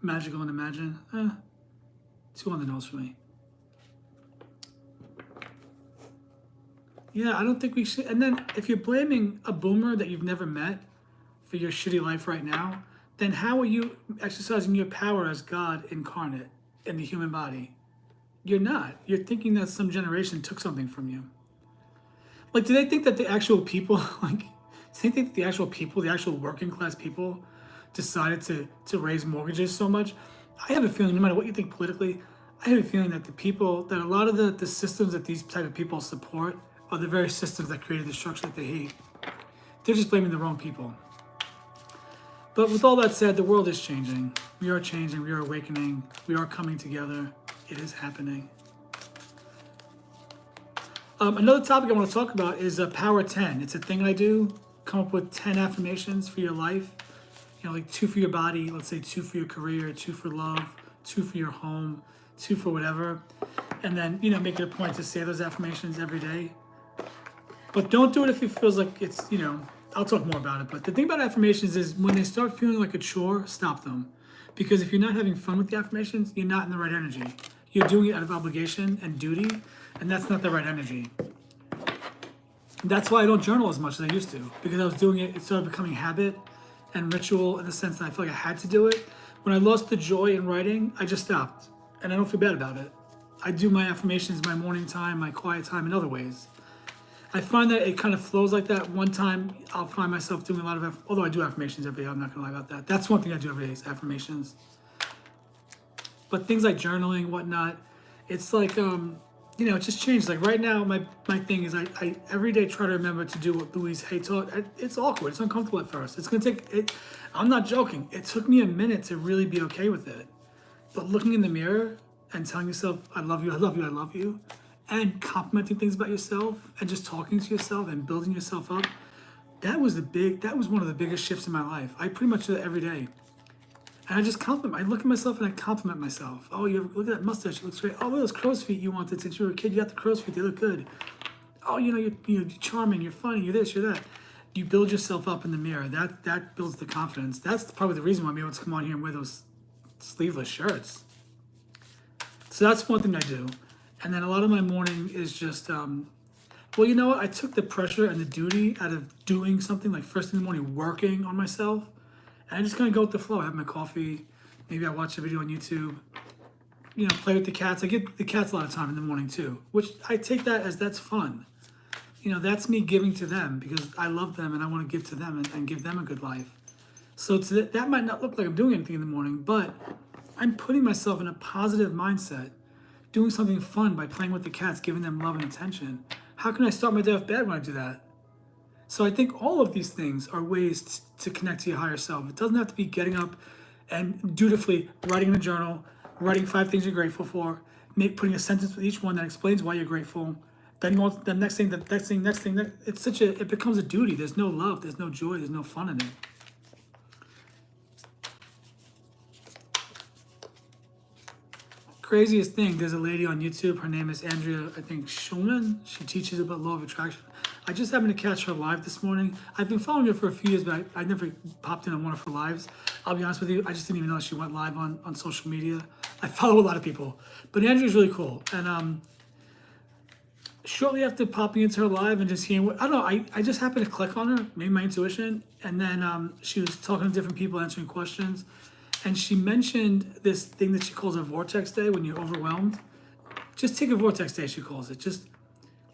Magical and imagine. 2 on the nose for me. Yeah, I don't think we should. And then if you're blaming a boomer that you've never met for your shitty life right now, then how are you exercising your power as God incarnate in the human body? You're not. You're thinking that some generation took something from you. Like, do they think that the actual people, the actual working class people decided to raise mortgages so much? I have a feeling, no matter what you think politically, I have a feeling that that a lot of the systems that these type of people support are the very systems that created the structure that they hate. They're just blaming the wrong people. But with all that said, the world is changing. We are changing. We are awakening. We are coming together. It is happening. Another topic I want to talk about is Power 10. It's a thing I do. Come up with 10 affirmations for your life. You know, like 2 for your body. Let's say 2 for your career, 2 for love, 2 for your home, 2 for whatever. And then, make it a point to say those affirmations every day. But don't do it if it feels like it's, I'll talk more about it. But the thing about affirmations is when they start feeling like a chore, stop them. Because if you're not having fun with the affirmations, you're not in the right energy. You're doing it out of obligation and duty, and that's not the right energy. That's why I don't journal as much as I used to, because I was doing it, it started becoming habit and ritual in the sense that I felt like I had to do it. When I lost the joy in writing, I just stopped, and I don't feel bad about it. I do my affirmations, my morning time, my quiet time in other ways. I find that it kind of flows like that. One time, I'll find myself doing a lot of, although I do affirmations every day, I'm not gonna lie about that. That's one thing I do every day is affirmations. But things like journaling, whatnot, it's like, it just changed. Like right now, my thing is I every day try to remember to do what Louise Hay taught. It's awkward. It's uncomfortable at first. It's going to take it. I'm not joking. It took me a minute to really be okay with it. But looking in the mirror and telling yourself, I love you, I love you, I love you, and complimenting things about yourself and just talking to yourself and building yourself up, that was one of the biggest shifts in my life. I pretty much do that every day. And I just compliment. I look at myself and I compliment myself. Oh, look at that mustache. It looks great. Oh, look at those crow's feet you wanted since you were a kid. You got the crow's feet. They look good. Oh, you're charming. You're funny. You're this. You're that. You build yourself up in the mirror. That builds the confidence. That's probably the reason why I'm able to come on here and wear those sleeveless shirts. So that's one thing I do. And then a lot of my morning is just, well, you know what? I took the pressure and the duty out of doing something like first thing in the morning, working on myself. And I just kind of go with the flow. I have my coffee. Maybe I watch a video on YouTube. Play with the cats. I give the cats a lot of time in the morning too, which I take that as that's fun. That's me giving to them because I love them and I want to give to them and give them a good life. So that might not look like I'm doing anything in the morning, but I'm putting myself in a positive mindset, doing something fun by playing with the cats, giving them love and attention. How can I start my day off bad when I do that? So I think all of these things are ways to connect to your higher self. It doesn't have to be getting up and dutifully writing in a journal, writing 5 things you're grateful for, putting a sentence with each one that explains why you're grateful. Then you want the next thing. It becomes a duty. There's no love, there's no joy, there's no fun in it. Craziest thing, there's a lady on YouTube, her name is Andrea, I think Schulman. She teaches about law of attraction. I just happened to catch her live this morning. I've been following her for a few years, but I never popped in on one of her lives. I'll be honest with you, I just didn't even know she went live on social media. I follow a lot of people, but Andrea's really cool. And shortly after popping into her live and just hearing I don't know, I just happened to click on her, maybe my intuition, and then she was talking to different people, answering questions. And she mentioned this thing that she calls a vortex day when you're overwhelmed. Just take a vortex day, she calls it. Just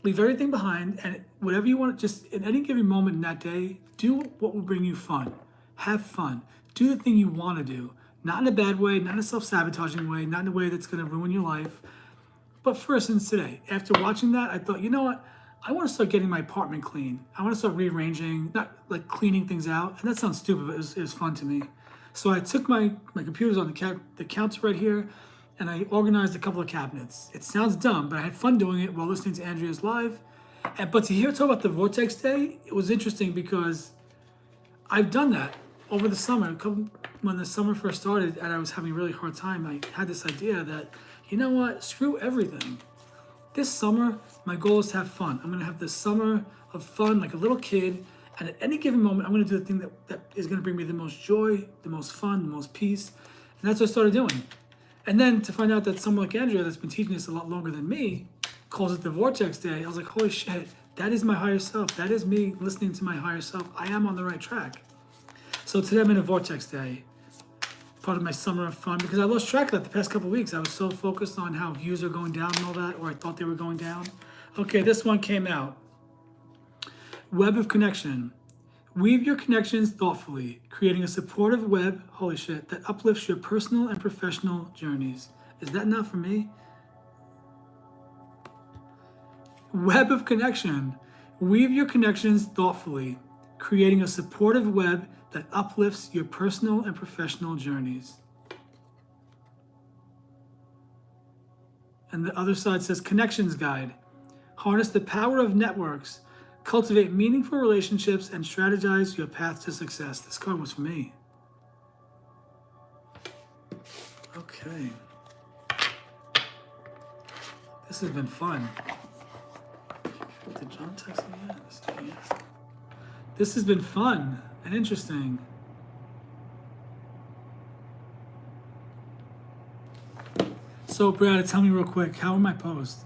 leave everything behind and whatever you want, just in any given moment in that day, do what will bring you fun. Have fun. Do the thing you want to do. Not in a bad way, not in a self-sabotaging way, not in a way that's going to ruin your life. But for instance, today, after watching that, I thought, you know what? I want to start getting my apartment clean. I want to start rearranging, not like cleaning things out. And that sounds stupid, but it was fun to me. So I took my computer's on the counter right here, and I organized a couple of cabinets. It sounds dumb, but I had fun doing it while listening to Andrea's live. But to hear her talk about the Vortex Day, it was interesting because I've done that over the summer. When the summer first started and I was having a really hard time, I had this idea that, you know what, screw everything. This summer, my goal is to have fun. I'm gonna have this summer of fun like a little kid, and at any given moment, I'm gonna do the thing that is gonna bring me the most joy, the most fun, the most peace. And that's what I started doing. And then to find out that someone like Andrea that's been teaching this a lot longer than me calls it the Vortex Day, I was like, holy shit, that is my higher self. That is me listening to my higher self. I am on the right track. So today I'm in a Vortex Day, part of my summer of fun, because I lost track of that the past couple of weeks. I was so focused on how views are going down and all that, or I thought they were going down. Okay, this one came out. Web of connection. Weave your connections thoughtfully, creating a supportive web, holy shit, that uplifts your personal and professional journeys. Is that not for me? Web of connection. Weave your connections thoughtfully, creating a supportive web that uplifts your personal and professional journeys. And the other side says Connections Guide. Harness the power of networks. Cultivate meaningful relationships and strategize your path to success. This card was for me. Okay. This has been fun. Did John text me yet? Let's see here. This has been fun and interesting. So, Brianna, tell me real quick, how are my posts?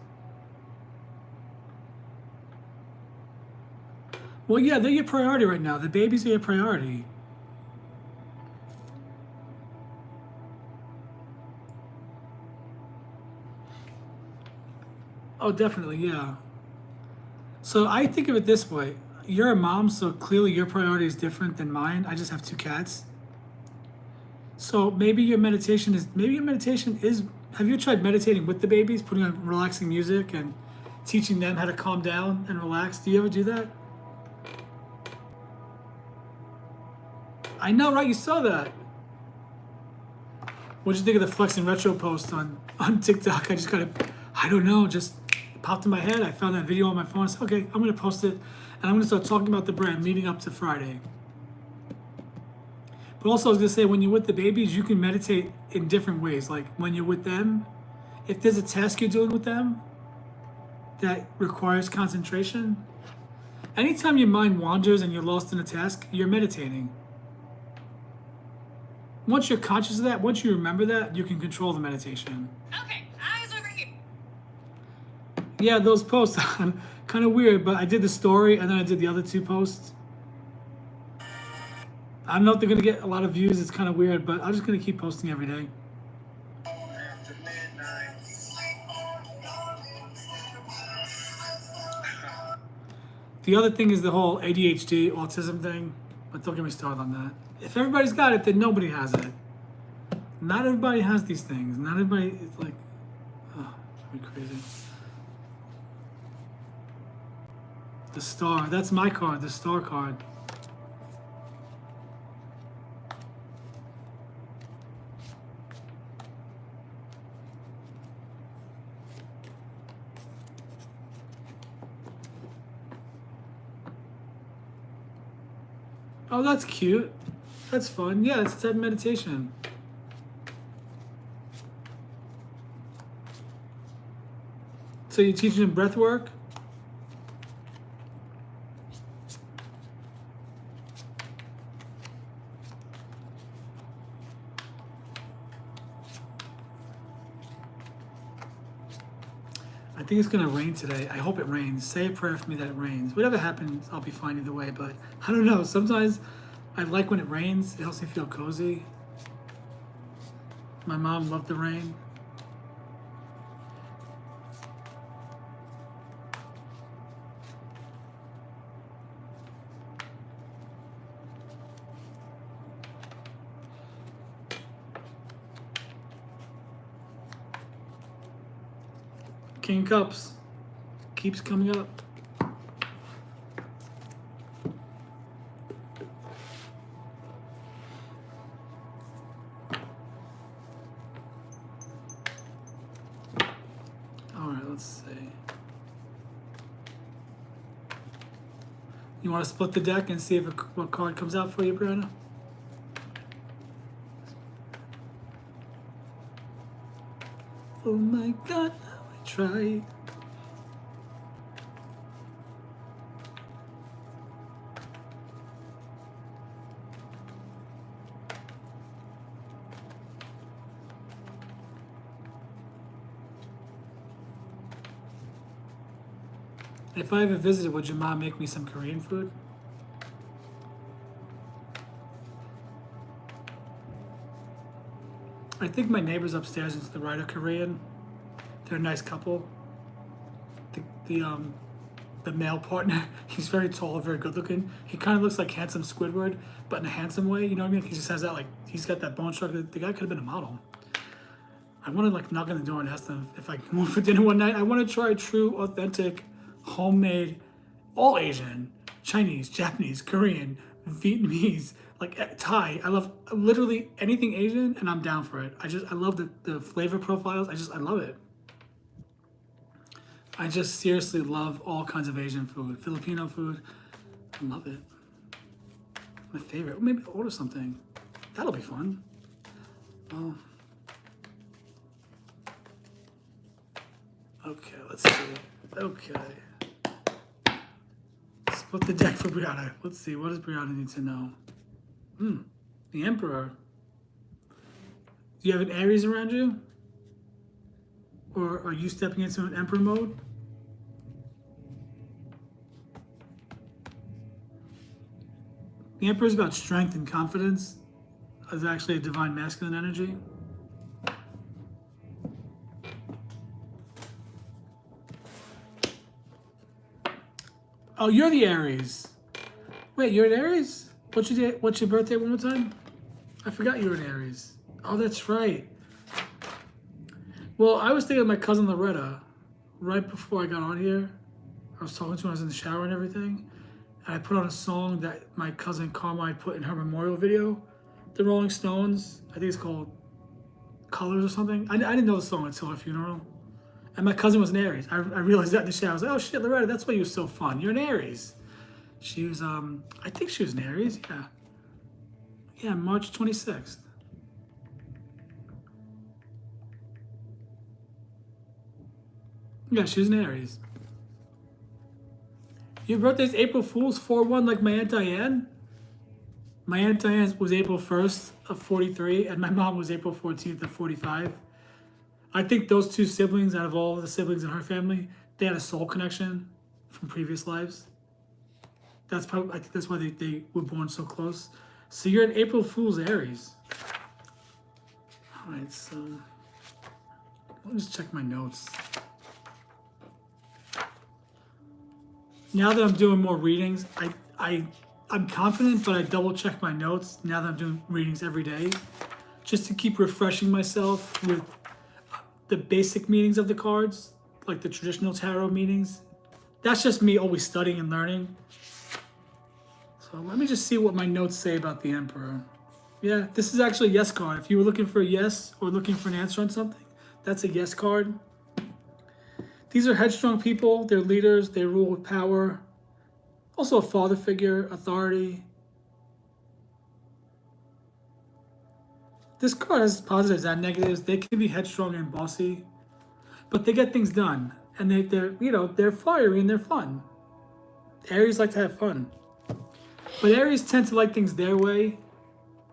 Well, yeah, they're your priority right now. The babies are your priority. Oh, definitely, yeah. So I think of it this way. You're a mom, so clearly your priority is different than mine. I just have 2 cats. So maybe your meditation is, have you tried meditating with the babies, putting on relaxing music and teaching them how to calm down and relax? Do you ever do that? I know, right? You saw that. What'd you think of the Flex and Retro post on TikTok? I don't know, just popped in my head. I found that video on my phone. I said, okay, I'm gonna post it, and I'm gonna start talking about the brand leading up to Friday. But also, I was gonna say, when you're with the babies, you can meditate in different ways. Like when you're with them, if there's a task you're doing with them that requires concentration, anytime your mind wanders and you're lost in a task, you're meditating. Once you're conscious of that, once you remember that, you can control the meditation. Okay, eyes over here. Yeah, those posts kind of weird, but I did the story and then I did the other 2 posts. I don't know if they're gonna get a lot of views. It's kind of weird, but I'm just gonna keep posting every day. After midnight. The other thing is the whole ADHD, autism thing, but don't get me started on that. If everybody's got it, then nobody has it. Not everybody has these things. Not everybody is like, oh, that'd be crazy. The star, that's my card, the star card. Oh, that's cute. That's fun. Yeah, it's a type of meditation. So you're teaching them breath work? I think it's gonna rain today. I hope it rains. Say a prayer for me that it rains. Whatever happens, I'll be fine either way, but I don't know. Sometimes I like when it rains. It helps me feel cozy. My mom loved the rain. King of Cups keeps coming up. All right, let's see. You want to split the deck and see if what card comes out for you, Brianna? Oh my God, how I tried. If I ever visited, would your mom make me some Korean food? I think my neighbors upstairs into the right are Korean. They're a nice couple. The male partner, he's very tall, very good looking. He kind of looks like handsome Squidward, but in a handsome way. You know what I mean? He just has that he's got that bone structure. The guy could have been a model. I want to knock on the door and ask them if I can go for dinner one night. I want to try true, authentic, homemade, all Asian, Chinese, Japanese, Korean, Vietnamese, Thai. I love literally anything Asian, and I'm down for it. I love the flavor profiles. I love it. I just seriously love all kinds of Asian food. Filipino food, I love it. My favorite. Maybe I'll order something. That'll be fun. Oh, Okay, let's see. Okay. Split the deck for Brianna. Let's see, what does Brianna need to know? The Emperor. Do you have an Aries around you? Or are you stepping into an Emperor mode? The Emperor is about strength and confidence. It's actually a divine masculine energy. Oh, you're the Aries. Wait, you're an Aries? What's your birthday one more time? I forgot you were an Aries. Oh, that's right. Well, I was thinking of my cousin Loretta right before I got on here. I was talking to her, I was in the shower and everything. And I put on a song that my cousin Carmine put in her memorial video. The Rolling Stones, I think it's called Colors or something. I didn't know the song until her funeral. And my cousin was an Aries. I realized that in the shower. I was like, oh shit, Loretta, that's why you were so fun. You're an Aries. She was, I think she was an Aries, yeah. Yeah, March 26th. Yeah, she was an Aries. Your birthday's April Fool's 4-1 like my Aunt Diane? My Aunt Diane was April 1st of 43, and my mom was April 14th of 45. I think those two siblings, out of all the siblings in her family, they had a soul connection from previous lives. That's probably, I think that's why they were born so close. So you're an April Fool's Aries. All right, so let me just check my notes. Now that I'm doing more readings, I'm confident, but I double check my notes now that I'm doing readings every day, just to keep refreshing myself with the basic meanings of the cards, like the traditional tarot meanings. That's just me always studying and learning. So let me just see what my notes say about the Emperor. Yeah, this is actually a yes card. If you were looking for a yes or looking for an answer on something, that's a yes card. These are headstrong people. They're leaders. They rule with power. Also a father figure, authority. This card has positives and negatives. They can be headstrong and bossy, but they get things done. And they're fiery and they're fun. Aries like to have fun. But Aries tend to like things their way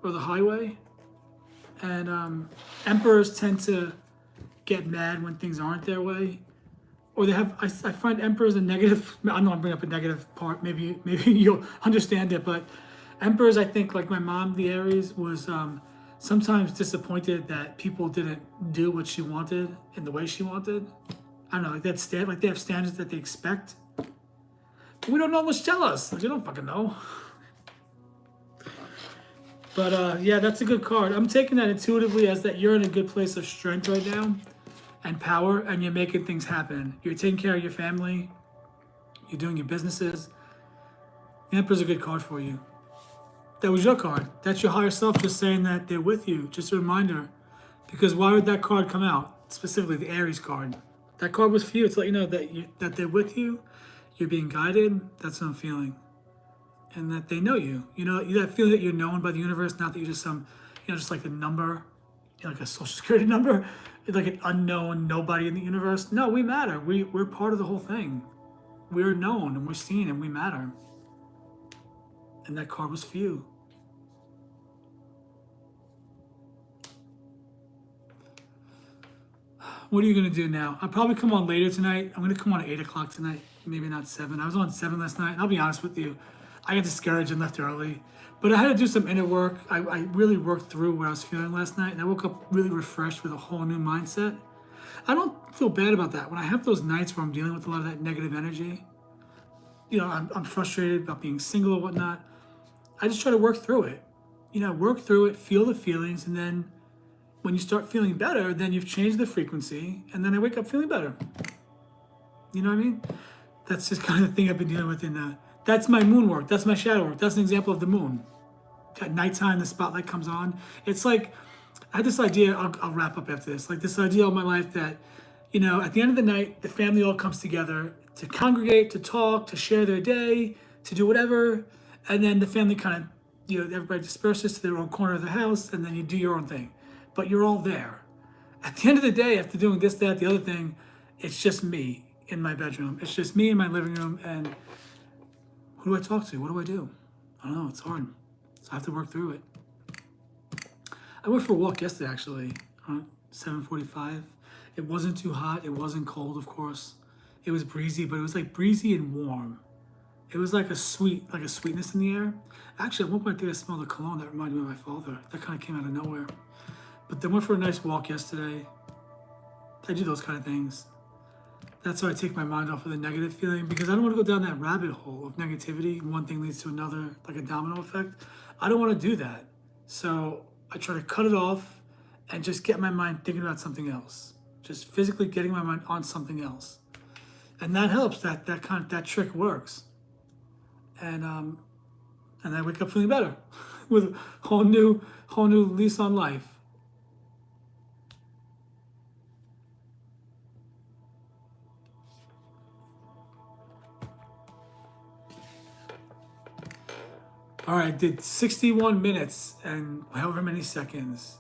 or the highway. And Emperors tend to get mad when things aren't their way. Or they have, I find Emperors a negative, I know I'm bringing up a negative part, maybe you'll understand it, but Emperors, I think, like my mom, the Aries, was sometimes disappointed that people didn't do what she wanted in the way she wanted. I don't know, like they have standards that they expect. But we don't know what's jealous. Like, you don't fucking know. But yeah, that's a good card. I'm taking that intuitively as that you're in a good place of strength right now and power, and you're making things happen. You're taking care of your family. You're doing your businesses. The Emperor's a good card for you. That was your card. That's your higher self just saying that they're with you. Just a reminder. Because why would that card come out? Specifically, the Aries card. That card was for you to let you know that they're with you. You're being guided. That's what I'm feeling. And that they know you. You know, that feeling that you're known by the universe, not that you're just just like a number, like a social security number, like an unknown nobody in the universe. No, we matter. We're part of the whole thing. We're known and we're seen and we matter. And that card was for you. What are you going to do now? I'll probably come on later tonight. I'm going to come on at 8 o'clock tonight. Maybe not 7. I was on 7 last night. And I'll be honest with you. I got discouraged and left early. But I had to do some inner work. I really worked through what I was feeling last night. And I woke up really refreshed with a whole new mindset. I don't feel bad about that. When I have those nights where I'm dealing with a lot of that negative energy, I'm frustrated about being single or whatnot. I just try to work through it. Work through it, feel the feelings, and then when you start feeling better, then you've changed the frequency, and then I wake up feeling better. You know what I mean? That's just kind of the thing I've been dealing with that's my moon work. That's my shadow work. That's an example of the moon. At nighttime, the spotlight comes on. It's like, I had this idea, I'll wrap up after this, like this idea of my life that, at the end of the night, the family all comes together to congregate, to talk, to share their day, to do whatever. And then the family kind of, everybody disperses to their own corner of the house, and then you do your own thing. But you're all there. At the end of the day, after doing this, that, the other thing, it's just me in my bedroom. It's just me in my living room, and who do I talk to? What do I do? I don't know. It's hard. So I have to work through it. I went for a walk yesterday, actually, around 7:45. It wasn't too hot. It wasn't cold, of course. It was breezy, but it was like breezy and warm. It was like a sweetness in the air. Actually, at one point, I think I smelled a cologne that reminded me of my father. That kind of came out of nowhere. But then went for a nice walk yesterday. I do those kind of things. That's how I take my mind off of the negative feeling, because I don't want to go down that rabbit hole of negativity. One thing leads to another, like a domino effect. I don't want to do that. So I try to cut it off and just get my mind thinking about something else. Just physically getting my mind on something else. And that helps. That trick works. And I wake up feeling better with a whole new lease on life. All right, I did 61 minutes and however many seconds.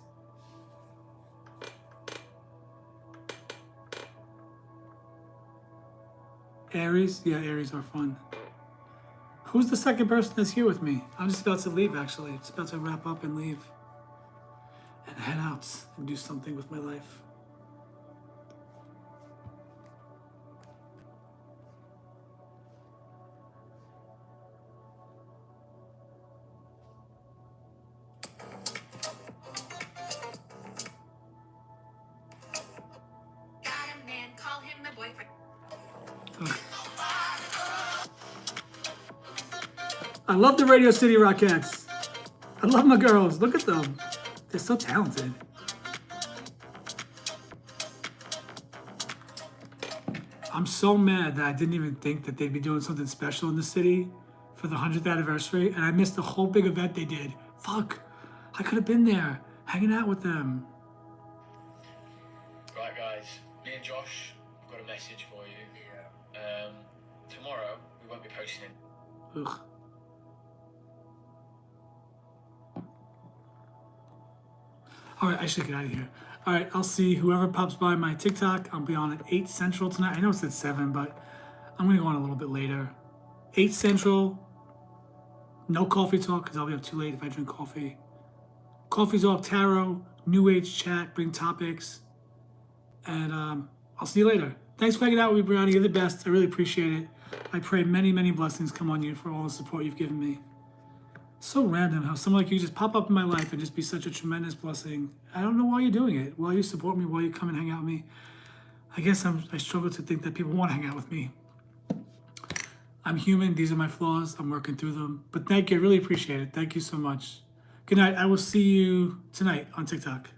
Aries? Yeah, Aries are fun. Who's the second person that's here with me? I'm just about to leave, actually. Just about to wrap up and leave. And head out and do something with my life. Got a man, call him my boyfriend. Okay. I love the Radio City Rockettes. I love my girls. Look at them. They're so talented. I'm so mad that I didn't even think that they'd be doing something special in the city for the 100th anniversary, and I missed the whole big event they did. Fuck. I could have been there, hanging out with them. Right, guys, me and Josh have got a message for you. Yeah. Tomorrow we won't be posting it. Ugh. All right, I should get out of here. All right, I'll see whoever pops by my TikTok. I'll be on at 8 Central tonight. I know it's at 7, but I'm going to go on a little bit later. 8 Central. No coffee talk, because I'll be up too late if I drink coffee. Coffee talk, tarot, new age chat, bring topics. And I'll see you later. Thanks for hanging out with me, Brianna. You're the best. I really appreciate it. I pray many, many blessings come on you for all the support you've given me. So random how someone like you just pop up in my life and just be such a tremendous blessing. I don't know why you're doing it. Why you support me, why you come and hang out with me. I guess I struggle to think that people want to hang out with me. I'm human. These are my flaws. I'm working through them. But thank you. I really appreciate it. Thank you so much. Good night. I will see you tonight on TikTok.